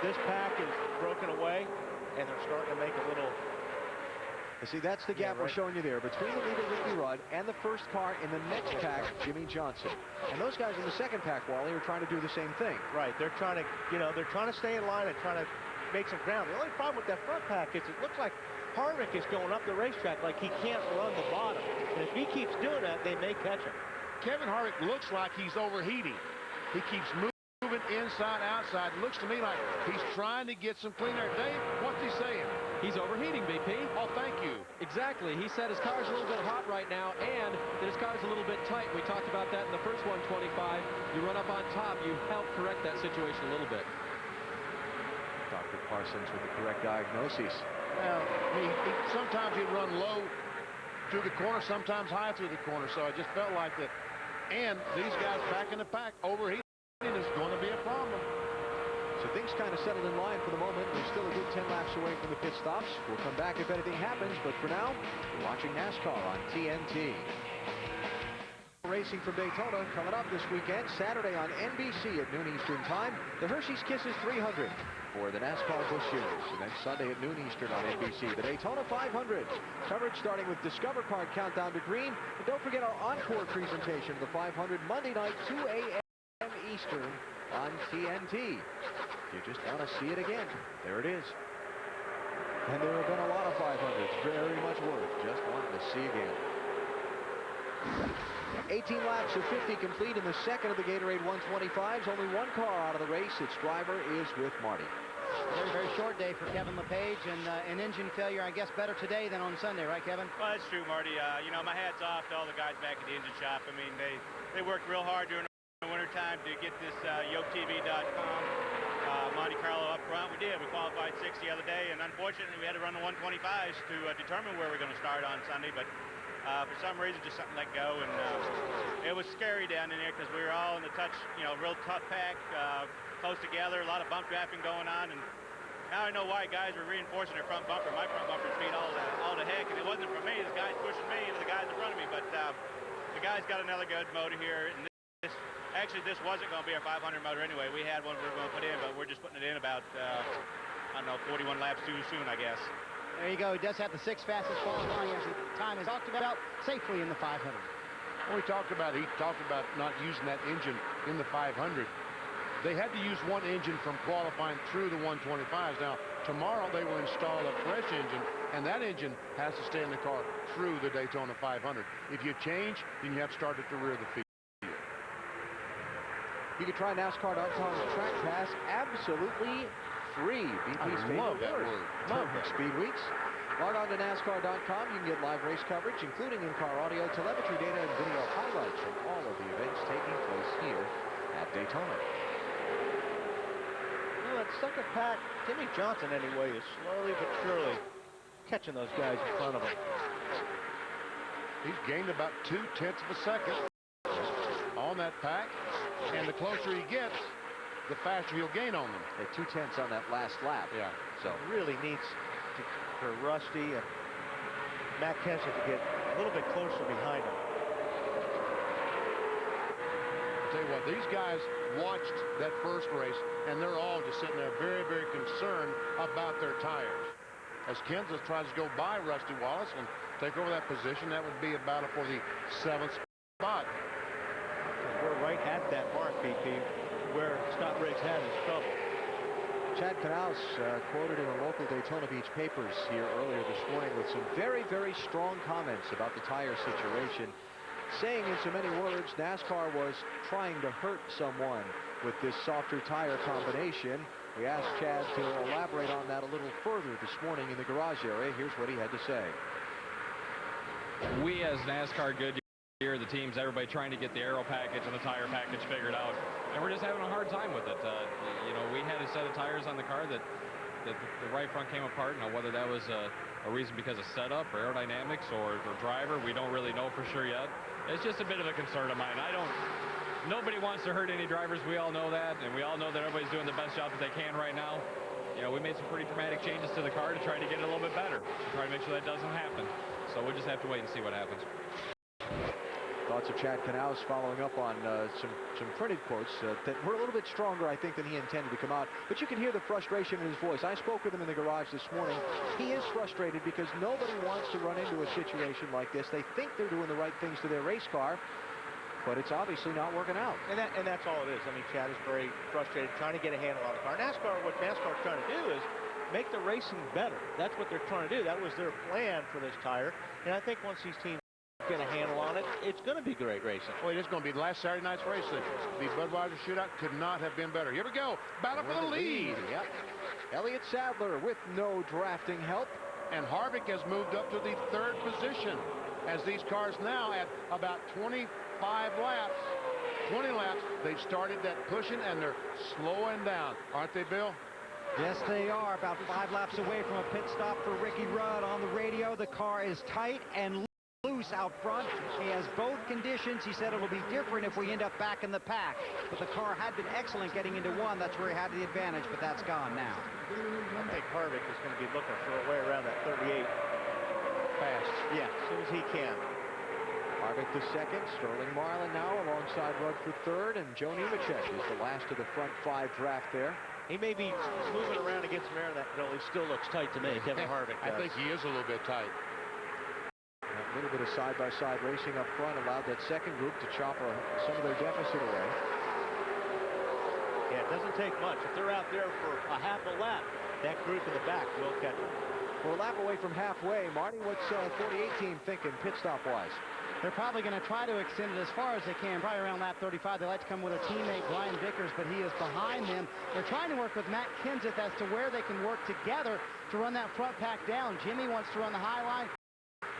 this pack is broken away, and they're starting to make a little... See, that's the gap we're showing you there between the leader, Ricky Rudd, and the first car in the next pack, Jimmy Johnson. And those guys in the second pack, Wally, are trying to do the same thing. Right. They're trying to, they're trying to stay in line and trying to make some ground. The only problem with that front pack is it looks like Harvick is going up the racetrack like he can't run the bottom. And if he keeps doing that, they may catch him. Kevin Harvick looks like he's overheating. He keeps moving inside, outside. It looks to me like he's trying to get some clean air. Dave, what's he saying? He's overheating, BP. Oh, thank you. Exactly. He said his car's a little bit hot right now, and that his car's a little bit tight. We talked about that in the first 125. You run up on top, you help correct that situation a little bit. Dr. Parsons with the correct diagnosis. Well, sometimes he'd run low through the corner, sometimes high through the corner. So I just felt like that. And these guys back in the pack, overheating is going to be a problem. So things kind of settled in line for the moment. We're still a good 10 laps away from the pit stops. We'll come back if anything happens, but for now, we're watching NASCAR on TNT. Racing from Daytona coming up this weekend, Saturday on NBC at noon Eastern time. The Hershey's Kisses 300 for the NASCAR Busch Series. And then Sunday at noon Eastern on NBC, the Daytona 500. Coverage starting with Discover Card Countdown to Green. And don't forget our encore presentation of the 500 Monday night, 2 a.m. Eastern on TNT. You just want to see it again. There it is. And there have been a lot of 500s. Very much worth just wanting to see again. 18 laps of 50 complete in the second of the Gatorade 125s. Only one car out of the race. Its driver is with Marty. Very, very short day for Kevin LePage, and an engine failure, I guess, better today than on Sunday, right, Kevin? Well, that's true, Marty. You know, my hat's off to all the guys back at the engine shop. I mean, they worked real hard during the wintertime to get this YokeTV.com Monte Carlo up front. We did. We qualified 6 the other day, and unfortunately, we had to run the 125s to determine where we're going to start on Sunday, but for some reason, just something let go, and it was scary down in there because we were all in the touch, you know, real tough pack, close together, a lot of bump drafting going on, and now I know why guys were reinforcing their front bumper. My front bumper's beat all the heck, and it wasn't for me. The guys pushing me into the guys in front of me, but the guys got another good motor here, and this wasn't going to be our 500 motor anyway. We had one we were going to put in, but we're just putting it in about, I don't know, 41 laps too soon, I guess. There you go. He does have the 6th fastest qualifying time as talked about safely in the 500. Well, he talked about not using that engine in the 500. They had to use one engine from qualifying through the 125s. Now, tomorrow they will install a fresh engine, and that engine has to stay in the car through the Daytona 500. If you change, then you have to start at the rear of the field. You can try NASCAR.com's Track Pass absolutely free. BP's love that word. Love Speed Weeks. Log on to NASCAR.com. You can get live race coverage, including in-car audio, telemetry data, and video highlights from all of the events taking place here at Daytona. Well, that second pack, Timmy Johnson anyway, is slowly but surely catching those guys in front of him. He's gained about 0.2 of a second on that pack, and the closer he gets, the faster he'll gain on them. At 0.2 on that last lap. Yeah. So really needs for Rusty and Matt Kenseth to get a little bit closer behind him. I'll tell you what, these guys watched that first race, and they're all just sitting there very, very concerned about their tires. As Kenseth tries to go by Rusty Wallace and take over that position, that would be a battle for the 7th spot. We're right at that mark, BP, where Scott Riggs had his trouble. Chad Knaus quoted in the local Daytona Beach papers here earlier this morning with some very, very strong comments about the tire situation, saying in so many words NASCAR was trying to hurt someone with this softer tire combination. We asked Chad to elaborate on that a little further this morning in the garage area. Here's what he had to say. We as NASCAR Goodyear, the teams, everybody trying to get the aero package and the tire package figured out, and we're just having a hard time with it. You know, we had a set of tires on the car that the right front came apart. Now, whether that was a reason because of setup or aerodynamics or driver, we don't really know for sure yet. It's just a bit of a concern of mine. Nobody wants to hurt any drivers. We all know that, and we all know that everybody's doing the best job that they can right now. You know, we made some pretty dramatic changes to the car to try to get it a little bit better, to try to make sure that doesn't happen. So we'll just have to wait and see what happens. Thoughts of Chad Knaus following up on some printed quotes that were a little bit stronger, I think, than he intended to come out. But you can hear the frustration in his voice. I spoke with him in the garage this morning. He is frustrated because nobody wants to run into a situation like this. They think they're doing the right things to their race car, but it's obviously not working out. And that's all it is. I mean, Chad is very frustrated trying to get a handle on the car. What NASCAR is trying to do is make the racing better. That's what they're trying to do. That was their plan for this tire. And I think once these teams get a handle on it, it's going to be great racing. Well, it's going to be last Saturday night's race. The Budweiser shootout could not have been better. Here we go. Battle for the lead. Yep. Elliott Sadler with no drafting help. And Harvick has moved up to the 3rd position as these cars now at about 20 laps, they've started that pushing and they're slowing down. Aren't they, Bill? Yes, they are. About 5 laps away from a pit stop for Ricky Rudd. On the radio, the car is tight and loose out front. He has both conditions. He said it'll be different if we end up back in the pack. But the car had been excellent getting into 1. That's where he had the advantage, but that's gone now. I think Harvick is going to be looking for a way around that 38 fast. Yeah, as soon as he can. Harvick the second, Sterling Marlin now alongside Rudd for third, and Joe Nemechek is the last of the front 5 draft there. He may be moving around to get some air in that grill. He still looks tight to me, Kevin Harvick does. I think he is a little bit tight. A little bit of side-by-side racing up front allowed that second group to chop some of their deficit away. Yeah, it doesn't take much. If they're out there for a half a lap, that group in the back will catch them. We're a lap away from halfway. Marty, what's 48 team thinking pit stop-wise? They're probably going to try to extend it as far as they can, probably around lap 35. They like to come with a teammate, Brian Vickers, but he is behind them. They're trying to work with Matt Kenseth as to where they can work together to run that front pack down. Jimmy wants to run the high line.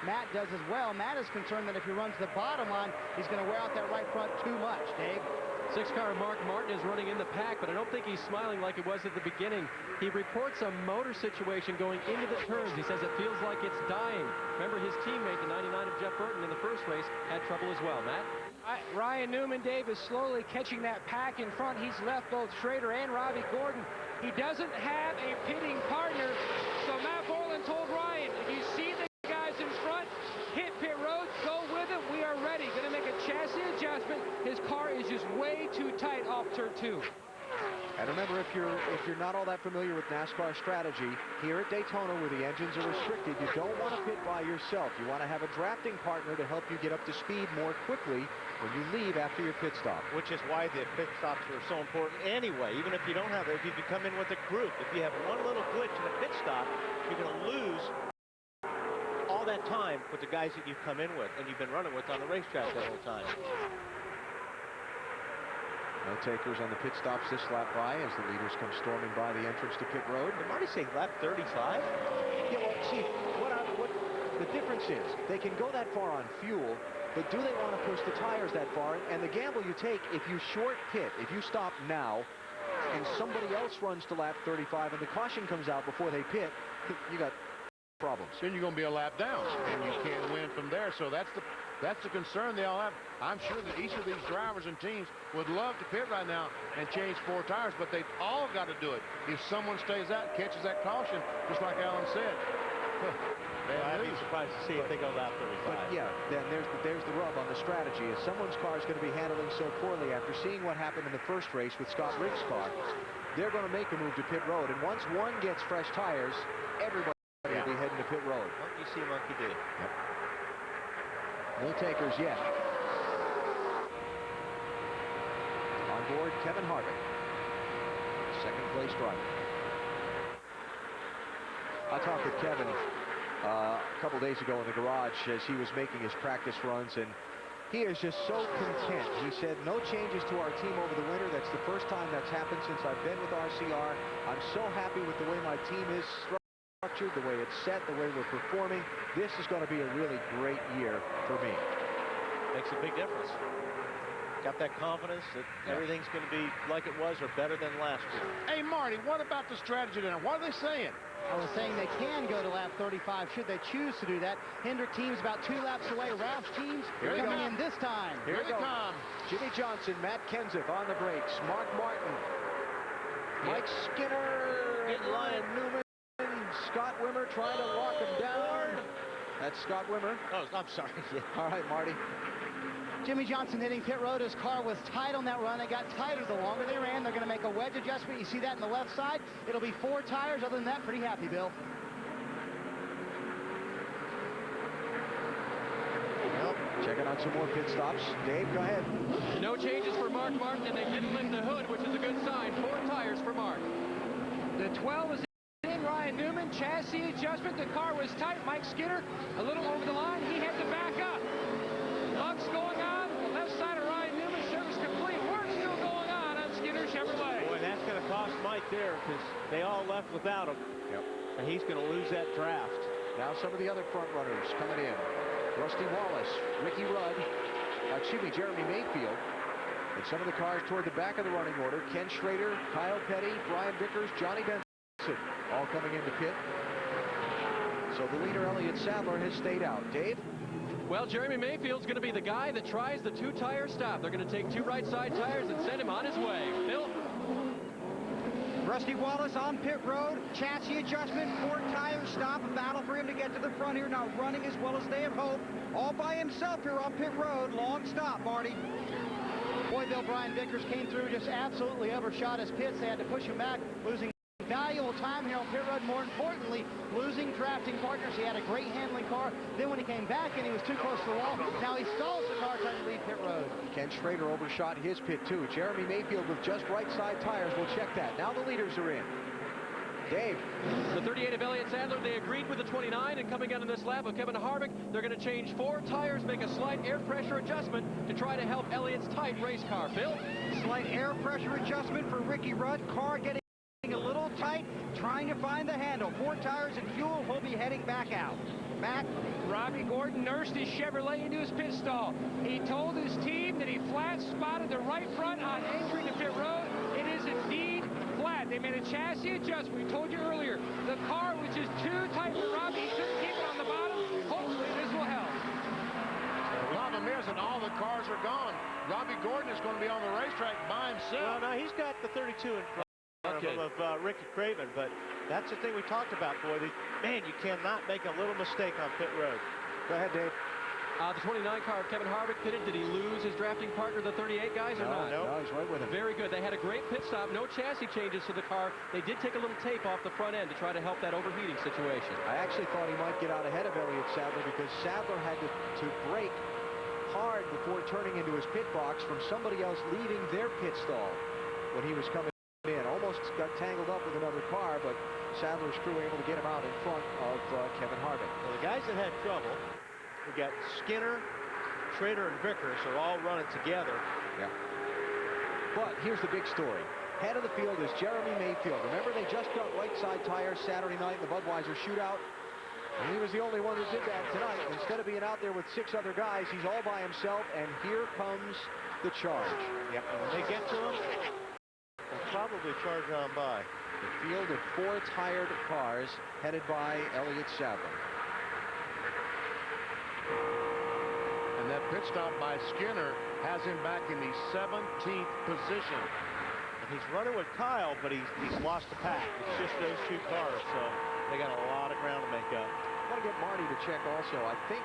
Matt does as well. Matt is concerned that if he runs the bottom line, he's going to wear out that right front too much, Dave. 6-car Mark Martin is running in the pack, but I don't think he's smiling like it was at the beginning. He reports a motor situation going into the turns. He says it feels like it's dying. Remember, his teammate, the 99 of Jeff Burton in the first race, had trouble as well. Matt? Ryan Newman, Dave, is slowly catching that pack in front. He's left both Schrader and Robbie Gordon. He doesn't have a pitting partner, so Matt Borland told Ryan, if you see the guys in front, hit pit road, go with it. We are ready. Going to make a chassis adjustment. His car is just way too tight off turn 2. And remember, if you're not all that familiar with NASCAR strategy, here at Daytona where the engines are restricted, you don't want to pit by yourself. You want to have a drafting partner to help you get up to speed more quickly when you leave after your pit stop. Which is why the pit stops are so important anyway. Even if you don't have it, if you come in with a group, if you have one little glitch in a pit stop, you're going to lose all that time with the guys that you've come in with and you've been running with on the racetrack the whole time. No takers on the pit stops this lap by as the leaders come storming by the entrance to pit road. Did Marty say lap 35? Yeah, well, see, what the difference is, they can go that far on fuel, but do they want to push the tires that far? And the gamble you take, if you short pit, if you stop now, and somebody else runs to lap 35 and the caution comes out before they pit, you got problems. Then you're going to be a lap down, and you can't win from there. So that's the concern they all have. I'm sure that each of these drivers and teams would love to pit right now and change 4 tires, but they've all got to do it. If someone stays out, catches that caution, just like Alan said, I'd be surprised to see if they go lap 35. But yeah, then there's the rub on the strategy. If someone's car is going to be handling so poorly after seeing what happened in the first race with Scott Riggs' car, they're going to make a move to pit road. And once one gets fresh tires, everybody will be heading to pit road. Monkey see, monkey do. Yep. No takers yet. On board, Kevin Harvick, second place driver. I talked with Kevin a couple days ago in the garage as he was making his practice runs, and he is just so content. He said, no changes to our team over the winter. That's the first time that's happened since I've been with RCR. I'm so happy with the way my team is structured, the way it's set, the way we're performing. This is going to be a really great year for me. Makes a big difference. Got that confidence that everything's going to be like it was or better than last year. Hey, Marty, what about the strategy now? What are they saying? I was saying they can go to lap 35 should they choose to do that. Hendrick team's about 2 laps away. Roush team's coming in this time. Here they come. Jimmy Johnson, Matt Kenseth on the brakes. Mark Martin, Mike Skinner, Ryan Newman, Scott Wimmer trying to walk him down. That's Scott Wimmer. Oh, I'm sorry. All right, Marty. Jimmy Johnson hitting pit road. His car was tight on that run. It got tighter the longer they ran. They're going to make a wedge adjustment. You see that in the left side. It'll be 4 tires. Other than that, pretty happy, Bill. Well, checking on some more pit stops. Dave, go ahead. No changes for Mark Martin, and they didn't lift the hood, which is a good sign. 4 tires for Mark. The 12 is in. Ryan Newman, chassis adjustment. The car was tight. Mike Skinner, a little over the line. He had to back up. Luck's going on. Left side of Ryan Newman. Service complete. Work still going on Skinner Chevrolet. Boy, that's going to cost Mike there because they all left without him. Yep. And he's going to lose that draft. Now some of the other front runners coming in. Rusty Wallace, Ricky Rudd, Jeremy Mayfield. And some of the cars toward the back of the running order. Ken Schrader, Kyle Petty, Brian Vickers, Johnny Benson. all coming into pit. So the leader, Elliott Sadler, has stayed out. Dave? Well, Jeremy Mayfield's going to be the guy that tries the two-tire stop. They're going to take 2 right side tires and send him on his way. Phil? Rusty Wallace on pit road, chassis adjustment, 4-tire stop, a battle for him to get to the front here, not running as well as they had hoped. All by himself here on pit road, long stop, Marty. Boy, Bill, Brian Vickers came through, just absolutely overshot his pits. They had to push him back, losing valuable time here on pit road. More importantly, losing drafting partners. He had a great handling car. Then when he came back in, he was too close to the wall. Now he stalls the car trying to leave pit road. Ken Schrader overshot his pit too. Jeremy Mayfield with just right side tires. We'll check that. Now the leaders are in. Dave. The 38 of Elliott Sadler, they agreed with the 29, and coming out in this lap of Kevin Harvick, they're going to change 4 tires, make a slight air pressure adjustment to try to help Elliott's tight race car. Bill? Slight air pressure adjustment for Ricky Rudd. Car getting a little tight, trying to find the handle. 4 tires and fuel, he'll be heading back out. Matt? Robbie Gordon nursed his Chevrolet into his pit stall. He told his team that he flat spotted the right front on entering the pit road. It is indeed flat. They made a chassis adjustment. We told you earlier, the car was just too tight for Robbie. He couldn't keep it on the bottom. Hopefully this will help. The problem is that all the cars are gone. Robbie Gordon is going to be on the racetrack by himself. Well, no, he's got the 32 in front of Ricky Craven, but that's the thing we talked about, boy. Man, you cannot make a little mistake on pit road. Go ahead, Dave. The 29 car of Kevin Harvick pitted. Did he lose his drafting partner, the 38 guys, or not? No, he's right with him. Very good. They had a great pit stop. No chassis changes to the car. They did take a little tape off the front end to try to help that overheating situation. I actually thought he might get out ahead of Elliott Sadler because Sadler had to brake hard before turning into his pit box from somebody else leaving their pit stall when he was coming in. Almost got tangled up with another car, but Sadler's crew able to get him out in front of Kevin Harvick. Well, the guys that had trouble, we got Skinner, Schrader, and Vickers are all running together. Yeah. But here's the big story. Head of the field is Jeremy Mayfield. Remember, they just got right side tires Saturday night in the Budweiser shootout? And he was the only one who did that tonight. Instead of being out there with 6 other guys, he's all by himself, and here comes the charge. Yep, and when they get to him, they'll probably charge on by. The field of 4-tired cars headed by Elliott Sadler. And that pit stop by Skinner has him back in the 17th position. And he's running with Kyle, but he's lost the pack. It's just those 2 cars, so they got a lot of ground to make up. I want to get Marty to check also. I think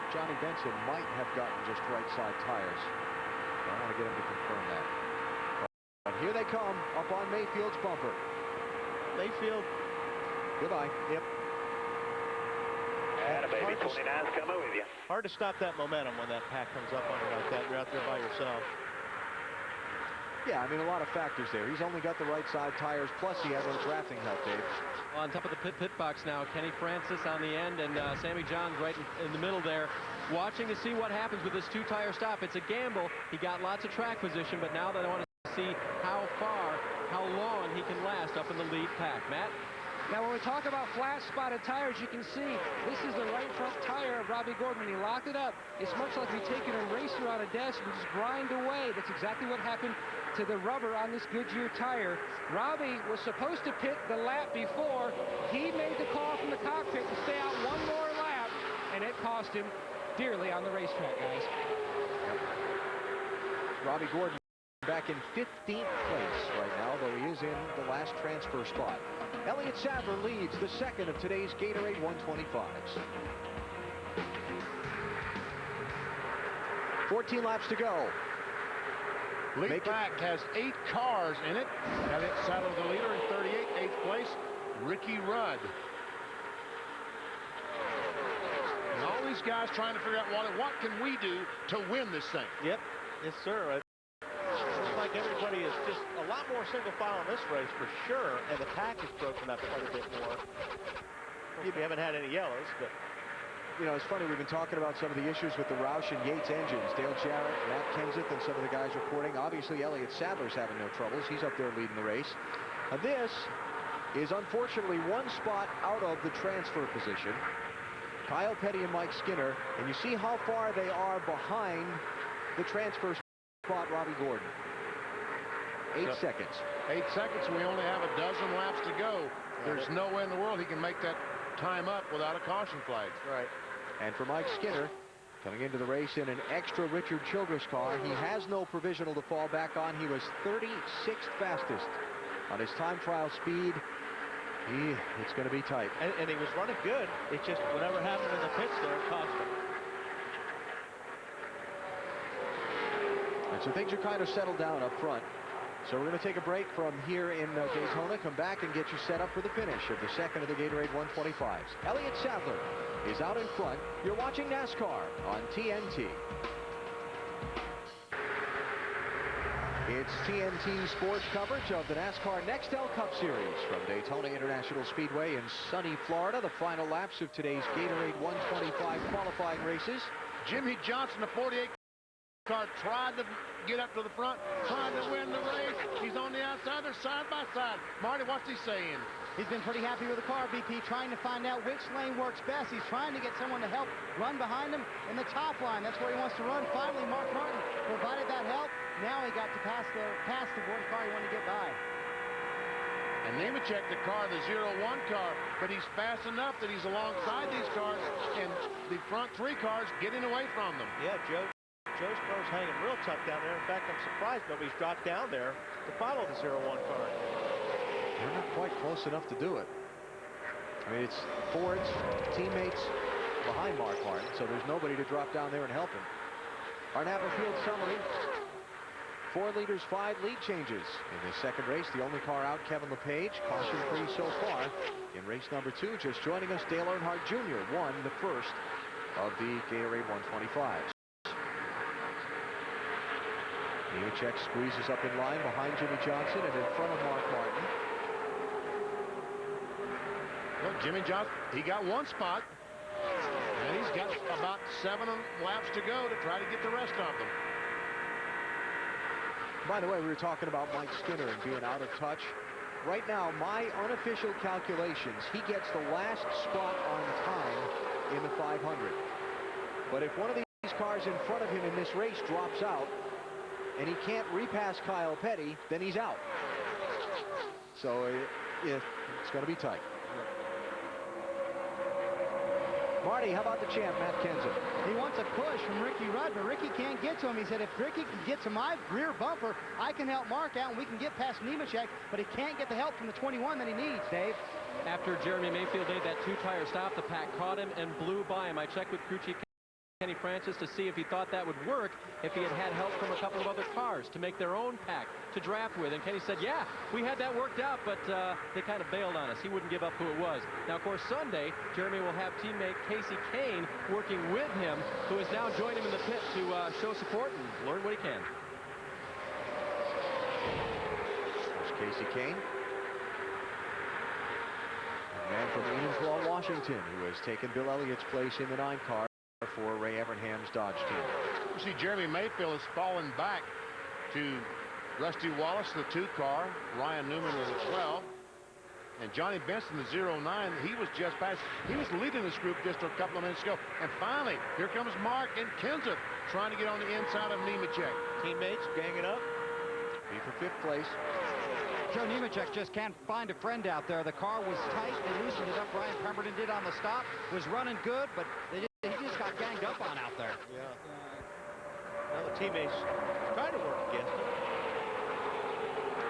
Johnny Benson might have gotten just right side tires. I want to get him to confirm that. But here they come up on Mayfield's bumper. Mayfield. Goodbye. Yep. And a baby 29's coming with you. Hard to stop that momentum when that pack comes up on you like that. You're out there by yourself. Yeah, I mean, a lot of factors there. He's only got the right side tires, plus he had no drafting help, Dave. On top of the pit box now, Kenny Francis on the end, and Sammy Johns right in the middle there, watching to see what happens with this 2-tire stop. It's a gamble. He got lots of track position, but now they want to see how long he can last up in the lead pack. Matt? Now, when we talk about flat-spotted tires, you can see this is the right front tire of Robbie Gordon. When he locked it up, it's much like we take an eraser on a desk and just grind away. That's exactly what happened to the rubber on this Goodyear tire. Robbie was supposed to pit the lap before. He made the call from the cockpit to stay out 1 more lap, and it cost him dearly on the racetrack, guys. Robbie Gordon back in 15th place right now, though he is in the last transfer spot. Elliott Sadler leads the second of today's Gatorade 125s. 14 laps to go. Lead pack has 8 cars in it. Elliott Sadler the leader in 38, 8th place. Ricky Rudd. And all these guys trying to figure out what can we do to win this thing. Yep. Yes, sir. Looks like everybody is just a lot more single file in this race for sure, and the pack is broken up quite a bit more. We haven't had any yellows, but you know, it's funny, we've been talking about some of the issues with the Roush and Yates engines. Dale Jarrett, Matt Kenseth, and some of the guys reporting. Obviously, Elliott Sadler's having no troubles. He's up there leading the race. This is unfortunately 1 spot out of the transfer position. Kyle Petty and Mike Skinner, and you see how far they are behind the transfer spot, Robbie Gordon. 8 seconds. 8 seconds. We only have a dozen laps to go There's no way in the world he can make that time up without a caution flag. Right. And for Mike Skinner, coming into the race in an extra Richard Childress car, he has no provisional to fall back on. He was 36th fastest on his time trial speed. It's going to be tight. And he was running good. It's just whatever happened in the pits there cost him. And so things are kind of settled down up front. So we're going to take a break from here in Daytona, come back and get you set up for the finish of the second of the Gatorade 125s. Elliott Sadler is out in front. You're watching NASCAR on TNT. It's TNT sports coverage of the NASCAR NEXTEL Cup Series from Daytona International Speedway in sunny Florida. The final laps of today's Gatorade 125 qualifying races. Jimmy Johnson, the 48 car, tried to get up to the front, trying to win the race. He's on the outside. They're side by side. Marty, what's he saying? He's been pretty happy with the car, BP, trying to find out which lane works best. He's trying to get someone to help run behind him in the top line. That's where he wants to run. Finally, Mark Martin provided that help. Now he got to pass the one car he wanted to get by. And Nemechek, the car, the 0-1 car, but he's fast enough that he's alongside these cars, and the front three cars getting away from them. Yeah, Joe's car's hanging real tough down there. In fact, I'm surprised nobody's dropped down there to follow the 0-1 car. They're not quite close enough to do it. I mean, it's Ford's teammates behind Mark Martin, so there's nobody to drop down there and help him. Our Napa Field summary. 4 leaders, 5 lead changes in this second race. The only car out, Kevin LePage, caution-free so far. In race number 2, just joining us, Dale Earnhardt Jr. won the first of the Gatorade 125s. Nemechek squeezes up in line behind Jimmy Johnson and in front of Mark Martin. Look, Jimmy Johnson, he got one spot, and he's got about 7 laps to go to try to get the rest of them. By the way, we were talking about Mike Skinner and being out of touch. Right now, my unofficial calculations, he gets the last spot on time in the 500. But if one of these cars in front of him in this race drops out and he can't repass Kyle Petty, then he's out. So it's going to be tight. Marty, how about the champ, Matt Kenseth? He wants a push from Ricky Rudd, but Ricky can't get to him. He said, if Ricky can get to my rear bumper, I can help Mark out and we can get past Nemechek, but he can't get the help from the 21 that he needs, Dave. After Jeremy Mayfield made that 2-tire stop, the pack caught him and blew by him. I checked with crew chief Kenny Francis to see if he thought that would work if he had had help from a couple of other cars to make their own pack to draft with. And Kenny said, yeah, we had that worked out, but they kind of bailed on us. He wouldn't give up who it was. Now, of course, Sunday, Jeremy will have teammate Kasey Kahne working with him, who has now joined him in the pit to show support and learn what he can. There's Kasey Kahne. A man from Eansville, Washington, who has taken Bill Elliott's place in the 9 car for Ray Evernham's Dodge team. You see, Jeremy Mayfield has fallen back to Rusty Wallace, the 2 car, Ryan Newman with the 12, and Johnny Benson, the 09. He was just past. He was leading this group just a couple of minutes ago. And finally, here comes Mark and Kenseth trying to get on the inside of Nemechek. Teammates ganging up. Be for 5th place. Joe Nemechek just can't find a friend out there. The car was tight. They loosened it up. Ryan Pemberton did on the stop. Was running good, but he just got ganged up on out there. Yeah. Well, the teammates trying to work against him.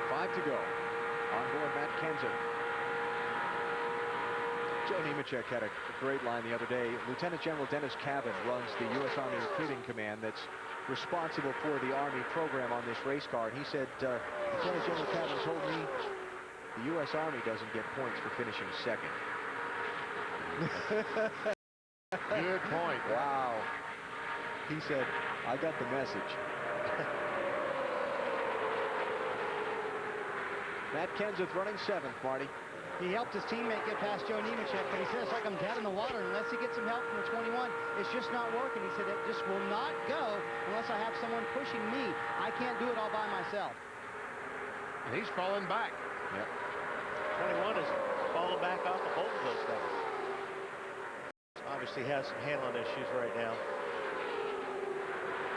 5 to go. On board Matt Kenseth. Joe Nemechek had a great line the other day. Lieutenant General Dennis Cavan runs the U.S. Army Recruiting Command that's responsible for the Army program on this race car. And he said, Lieutenant General Cavan told me the U.S. Army doesn't get points for finishing second. Good point. Wow. He said, I got the message. Matt Kenseth running 7th, Marty. He helped his teammate get past Joe Nemechek, but he said, it's like I'm dead in the water. Unless he gets some help from the 21, it's just not working. He said, it just will not go unless I have someone pushing me. I can't do it all by myself. And he's falling back. Yep. 21 is falling back off of both of those guys. Obviously has some handling issues right now.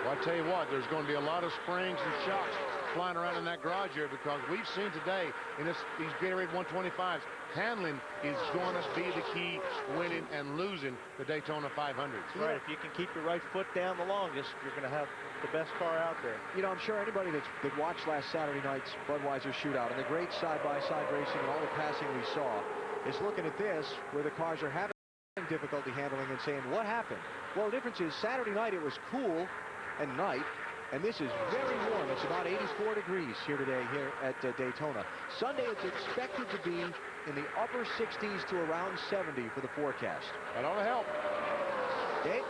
Well, I tell you what, there's going to be a lot of springs and shocks flying around in that garage here, because we've seen today in these Gatorade 125s, handling is going to be the key winning and losing the Daytona 500. That's right. If you can keep your right foot down the longest, you're going to have the best car out there. You know, I'm sure anybody that watched last Saturday night's Budweiser shootout and the great side-by-side racing and all the passing we saw is looking at this, where the cars are having difficulty handling and saying, what happened? Well, the difference is Saturday night it was cool and night, and this is very warm. It's about 84 degrees here today here at Daytona. Sunday it's expected to be in the upper 60s to around 70 for the forecast. That ought to help. Dave?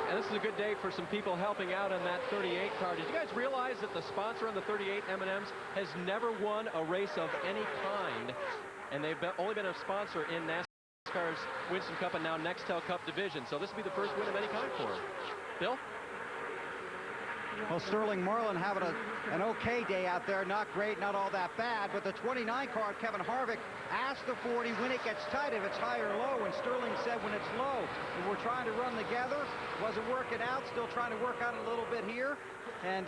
And this is a good day for some people helping out on that 38 car. Did you guys realize that the sponsor on the 38 M&Ms has never won a race of any kind, and they've only been a sponsor in NASCAR's Winston Cup and now NEXTEL Cup division. So this will be the first win of any kind for him. Bill? Well, Sterling Marlin having an okay day out there. Not great, not all that bad. But the 29 car, Kevin Harvick, asked the 40 when it gets tight, if it's high or low. And Sterling said when it's low. And we're trying to run together. Wasn't working out. Still trying to work out a little bit here. And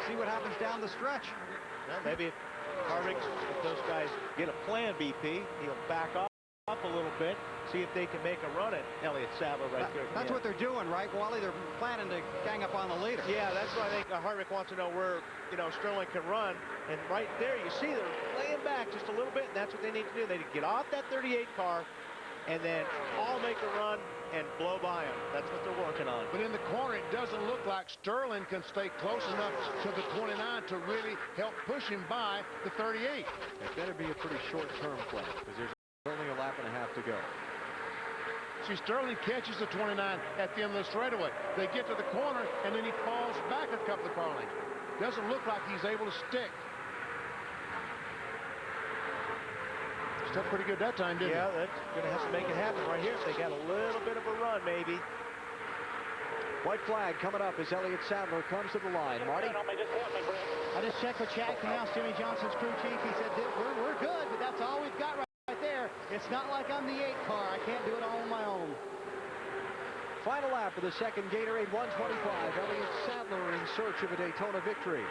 see what happens down the stretch. Well, maybe if Harvick, if those guys get a plan, BP, he'll back off a little bit, see if they can make a run at Elliott Sadler right there. That's what they're doing, right, Wally? They're planning to gang up on the leader. Yeah, that's why I think Harvick wants to know where, Sterling can run. And right there, you see they're laying back just a little bit, and that's what they need to do. They need to get off that 38 car and then all make a run and blow by them. That's what they're working on. But in the corner, it doesn't look like Sterling can stay close enough to the 29 to really help push him by the 38. It better be a pretty short-term play, because there's only a lap and a half to go. See, Sterling catches the 29 at the end of the straightaway. They get to the corner, and then he falls back a couple of car lengths. Doesn't look like he's able to stick. Stuck pretty good that time, didn't he? Yeah, that's going to have to make it happen right here if they got a little bit of a run, maybe. White flag coming up as Elliott Sadler comes to the line. Marty? I just checked with Chad Canals, Jimmy Johnson's crew chief. He said, we're good, but that's all we've got right there. It's not like I'm the 8 car. I can't do it all on my own. Final lap of the second Gatorade 125. Elliott Sadler in search of a Daytona victory.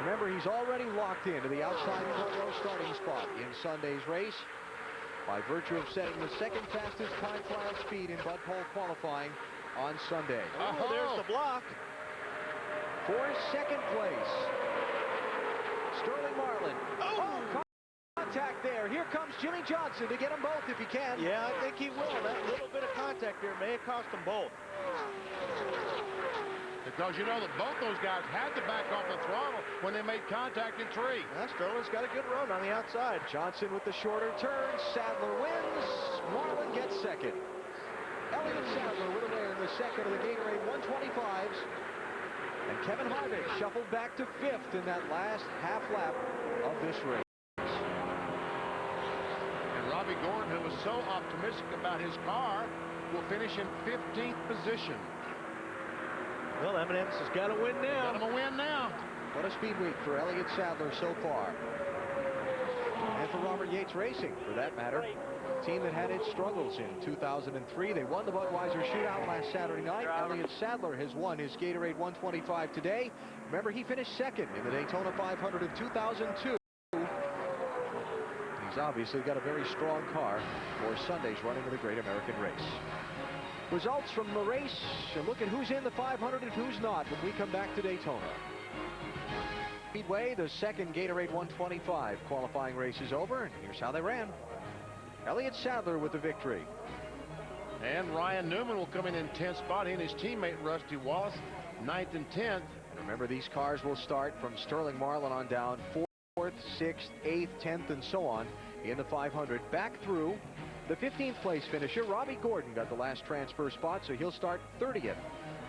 Remember, he's already locked into the outside front row starting spot in Sunday's race by virtue of setting the second fastest time trial speed in Bud Pole qualifying on Sunday. Oh, there's the block. For second place, Sterling Marlin. Oh, contact there. Here comes Jimmy Johnson to get them both if he can. Yeah, I think he will. That little bit of contact there may have cost them both. Because you know that both those guys had to back off the throttle when they made contact in 3. Sterling's got a good run on the outside. Johnson with the shorter turn. Sadler wins. Marlin gets second. Elliott Sadler with a win in the second of the Gatorade 125s. And Kevin Harvick shuffled back to 5th in that last half lap of this race. And Robbie Gordon, who was so optimistic about his car, will finish in 15th position. Well, M&M's has got to win now. Got him a win now. What a speed week for Elliott Sadler so far. And for Robert Yates Racing, for that matter. A team that had its struggles in 2003. They won the Budweiser shootout last Saturday night. Elliott Sadler has won his Gatorade 125 today. Remember, he finished second in the Daytona 500 of 2002. He's obviously got a very strong car for Sunday's running of the Great American Race. Results from the race, and look at who's in the 500 and who's not when we come back to Daytona. Speedway, the second Gatorade 125 qualifying race is over, and here's how they ran. Elliott Sadler with the victory. And Ryan Newman will come in 10th spot. He and his teammate Rusty Wallace, 9th and 10th. And remember, these cars will start from Sterling Marlin on down, 4th, 6th, 8th, 10th, and so on in the 500. Back through the 15th place finisher, Robbie Gordon, got the last transfer spot, so he'll start 30th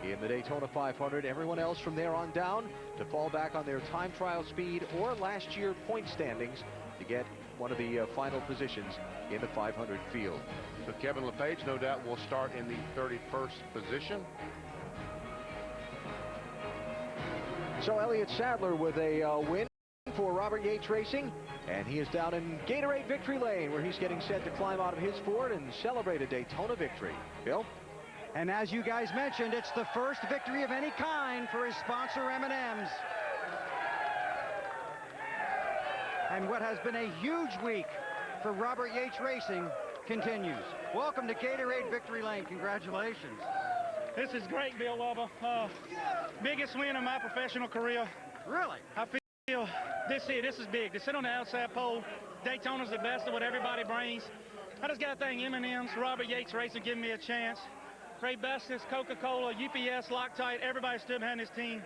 in the Daytona 500. Everyone else from there on down to fall back on their time trial speed or last year point standings to get one of the final positions in the 500 field. So Kevin LePage, no doubt, will start in the 31st position. So Elliott Sadler with a win for Robert Yates Racing, and he is down in Gatorade Victory Lane, where he's getting set to climb out of his Ford and celebrate a Daytona victory. Bill? And as you guys mentioned, it's the first victory of any kind for his sponsor, M&M's. And what has been a huge week for Robert Yates Racing continues. Welcome to Gatorade Victory Lane. Congratulations. This is great, Bill Wubba. Biggest win of my professional career. Really? I feel this is big. To sit on the outside pole, Daytona's the best of what everybody brings. I just got to thank M&M's, Robert Yates Racing giving me a chance. Ray Bustis, Coca-Cola, UPS, Loctite, everybody stood behind this team.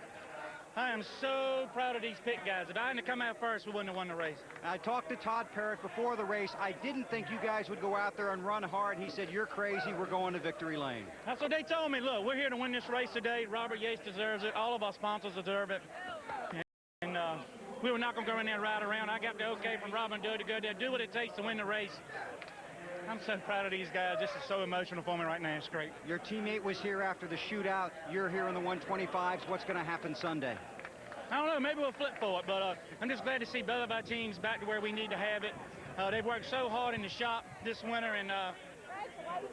I am so proud of these pit guys. If I hadn't come out first, we wouldn't have won the race. I talked to Todd Parrott before the race. I didn't think you guys would go out there and run hard. He said, "You're crazy. We're going to victory lane." That's what they told me. Look, we're here to win this race today. Robert Yates deserves it. All of our sponsors deserve it. And we were not going to go in there and ride around. I got the okay from Robin Doe to go there, do what it takes to win the race. I'm so proud of these guys. This is so emotional for me right now. It's great. Your teammate was here after the shootout. You're here in the 125s. What's going to happen Sunday? I don't know. Maybe we'll flip for it, but I'm just glad to see both of our teams back to where we need to have it. They've worked so hard in the shop this winter, and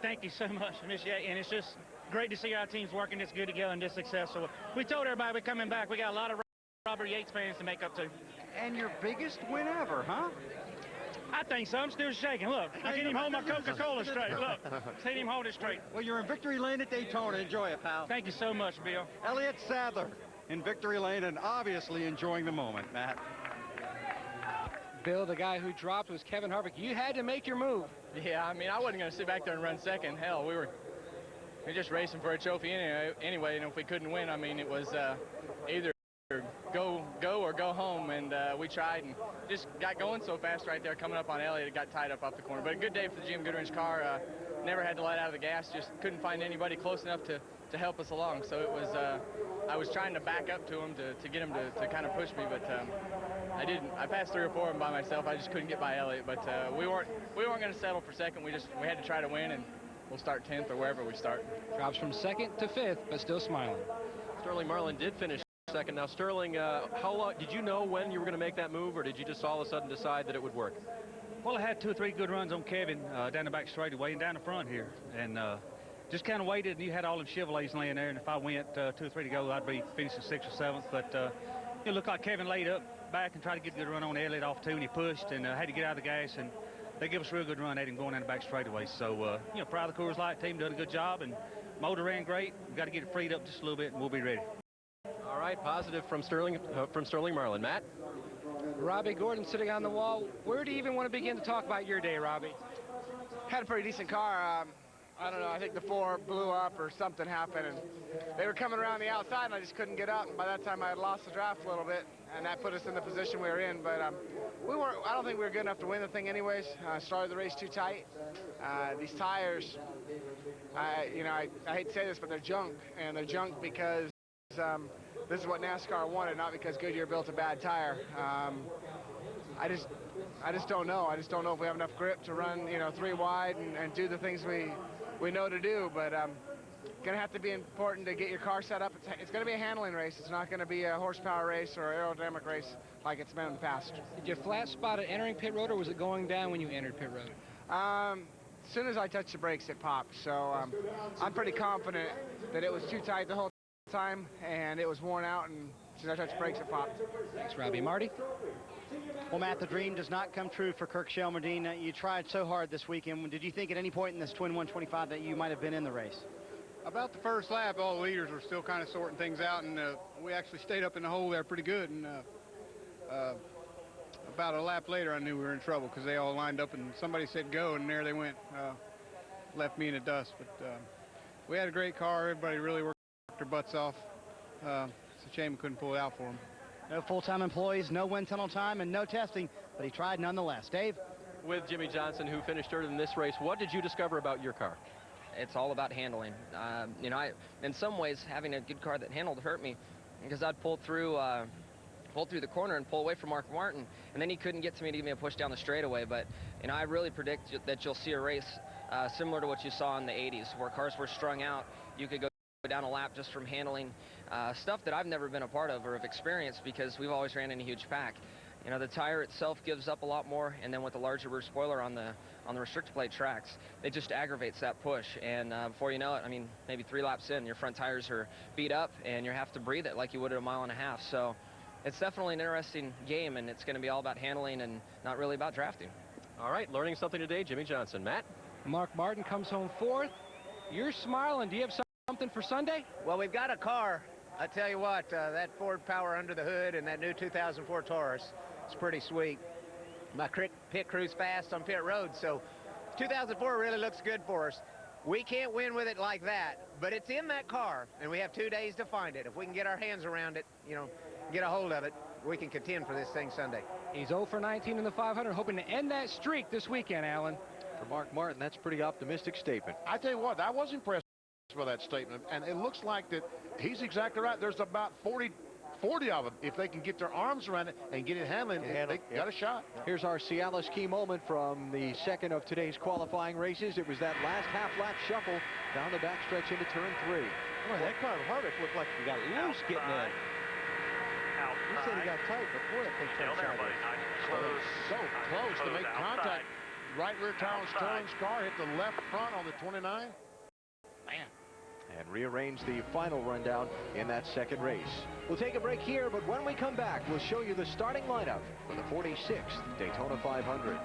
thank you so much, Miss Yates. And it's just great to see our teams working this good together and this successful. We told everybody we're coming back. We got a lot of Robert Yates fans to make up to. And your biggest win ever, huh? I think so. I'm still shaking. Look, I can't even hold my Coca-Cola straight. Look, can't even hold it straight. Well, you're in victory lane at Daytona. Enjoy it, pal. Thank you so much, Bill. Elliott Sadler in victory lane and obviously enjoying the moment, Matt. Bill, the guy who dropped was Kevin Harvick. You had to make your move. Yeah, I mean, I wasn't going to sit back there and run second. Hell, we were just racing for a trophy anyway, and if we couldn't win, I mean, it was either go or go home, and we tried and just got going so fast right there coming up on Elliott. It got tied up off the corner. But a good day for the Jim Goodwrench car. Never had to let out of the gas, just couldn't find anybody close enough to help us along. So it was, I was trying to back up to him to get him to kind of push me, but I didn't. I passed 3 or 4 of them by myself. I just couldn't get by Elliott, but we weren't going to settle for second. We had to try to win, and we'll start 10th or wherever we start. Drops from 2nd to 5th, but still smiling. Sterling Marlin did finish 2nd. Now, Sterling, how long did you know when you were going to make that move, or did you just all of a sudden decide that it would work? Well, I had 2 or 3 good runs on Kevin down the back straightaway and down the front here, and just kind of waited, and you had all them Chevrolets laying there, and if I went 2 or 3 to go, I'd be finishing 6th or 7th. But it looked like Kevin laid up back and tried to get a good run on Elliott off too, and he pushed and had to get out of the gas, and they give us a real good run at him going down the back straightaway. So, proud of the Coors Light team, doing a good job, and motor ran great. We've got to get it freed up just a little bit, and we'll be ready. All right, positive from Sterling Marlin. Matt? Robbie Gordon sitting on the wall. Where do you even want to begin to talk about your day, Robbie? Had a pretty decent car. I don't know, I think the 4 blew up or something happened, and they were coming around the outside, and I just couldn't get up. And by that time, I had lost the draft a little bit, and that put us in the position we were in. But I don't think we were good enough to win the thing anyways. Started the race too tight. These tires, I hate to say this, but they're junk, and they're junk because this is what NASCAR wanted, not because Goodyear built a bad tire. I just don't know. I just don't know if we have enough grip to run, 3 wide and do the things we know to do. But going to have to be important to get your car set up. It's going to be a handling race. It's not going to be a horsepower race or aerodynamic race like it's been in the past. Did you flat spot it entering pit road, or was it going down when you entered pit road? As soon as I touched the brakes, it popped. So I'm pretty confident that it was too tight the whole time, and it was worn out, and as soon as I touched the brakes, it popped. Thanks, Robbie. Marty? Well, Matt, the dream does not come true for Kirk Shelmerdine. You tried so hard this weekend. Did you think at any point in this Twin 125 that you might have been in the race? About the first lap, all the leaders were still kind of sorting things out, and we actually stayed up in the hole there pretty good. And about a lap later, I knew we were in trouble because they all lined up, and somebody said go, and there they went. Left me in the dust. But we had a great car. Everybody really worked their butts off. It's a shame we couldn't pull it out for them. No full-time employees, no wind tunnel time, and no testing, but he tried nonetheless. Dave? With Jimmy Johnson, who finished third in this race, what did you discover about your car? It's all about handling. In some ways, having a good car that handled hurt me because I'd pull through the corner and pull away from Mark Martin, and then he couldn't get to me to give me a push down the straightaway. But I really predict that you'll see a race similar to what you saw in the 80s, where cars were strung out. You could go down a lap just from handling stuff that I've never been a part of or have experienced because we've always ran in a huge pack. You know, the tire itself gives up a lot more, and then with the larger rear spoiler on the restrictor plate tracks, it just aggravates that push. And before you know it, I mean, maybe 3 laps in, your front tires are beat up, and you have to breathe it like you would at 1.5 miles. So it's definitely an interesting game, and it's going to be all about handling and not really about drafting. All right, learning something today, Jimmy Johnson. Matt? Mark Martin comes home 4th. You're smiling. Do you have something for Sunday? Well, we've got a car. I tell you what, that Ford Power under the hood and that new 2004 Taurus, it's pretty sweet. My pit crew's fast on pit road, so 2004 really looks good for us. We can't win with it like that, but it's in that car, and we have 2 days to find it. If we can get our hands around it, you know, get a hold of it, we can contend for this thing Sunday. He's 0 for 19 in the 500, hoping to end that streak this weekend, Alan. For Mark Martin, that's a pretty optimistic statement. I tell you what, I was impressed with that statement, and it looks like that he's exactly right. There's about 40 of them. If they can get their arms around it and get it handling, they got a shot. Here's our Cialis key moment from the second of today's qualifying races. It was that last half-lap shuffle down the backstretch into turn 3. Boy, that car of Harvick looked like he got loose getting in. He said he got tight before that thing turned sideways. So close to make contact. Right rear tire on Sterling's car, hit the left front on the 29. Man. And rearrange the final rundown in that second race. We'll take a break here, but when we come back, we'll show you the starting lineup for the 46th Daytona 500.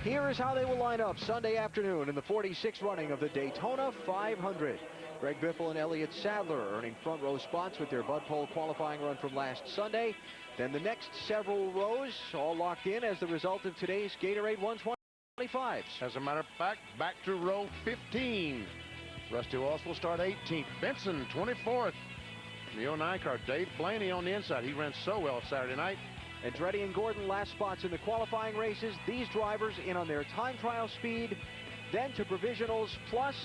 Here is how they will line up Sunday afternoon in the 46th running of the Daytona 500. Greg Biffle and Elliott Sadler earning front row spots with their Bud Pole qualifying run from last Sunday. Then the next several rows all locked in as the result of today's Gatorade 125s. As a matter of fact, back to row 15. Rusty Walsh will start 18th. Benson, 24th. The 09 car, Dave Blaney on the inside. He ran so well Saturday night. Andretti and Gordon last spots in the qualifying races. These drivers in on their time trial speed. Then to provisionals, plus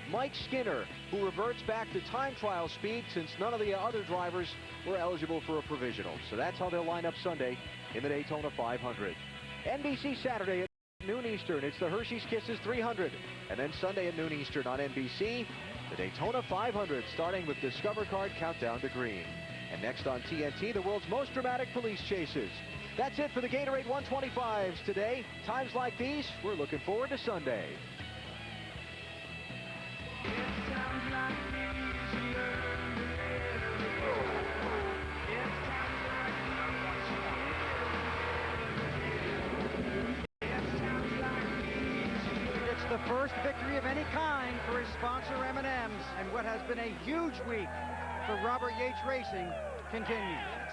Mike Skinner, who reverts back to time trial speed since none of the other drivers were eligible for a provisional. So that's how they'll line up Sunday in the Daytona 500. NBC Saturday at noon Eastern, it's the Hershey's Kisses 300. And then Sunday at noon Eastern on NBC, the Daytona 500, starting with Discover Card Countdown to Green. And next on TNT, the world's most dramatic police chases. That's it for the Gatorade 125s today. Times like these, we're looking forward to Sunday. It's the first victory of any kind for his sponsor M&M's, and what has been a huge week for Robert Yates Racing continues.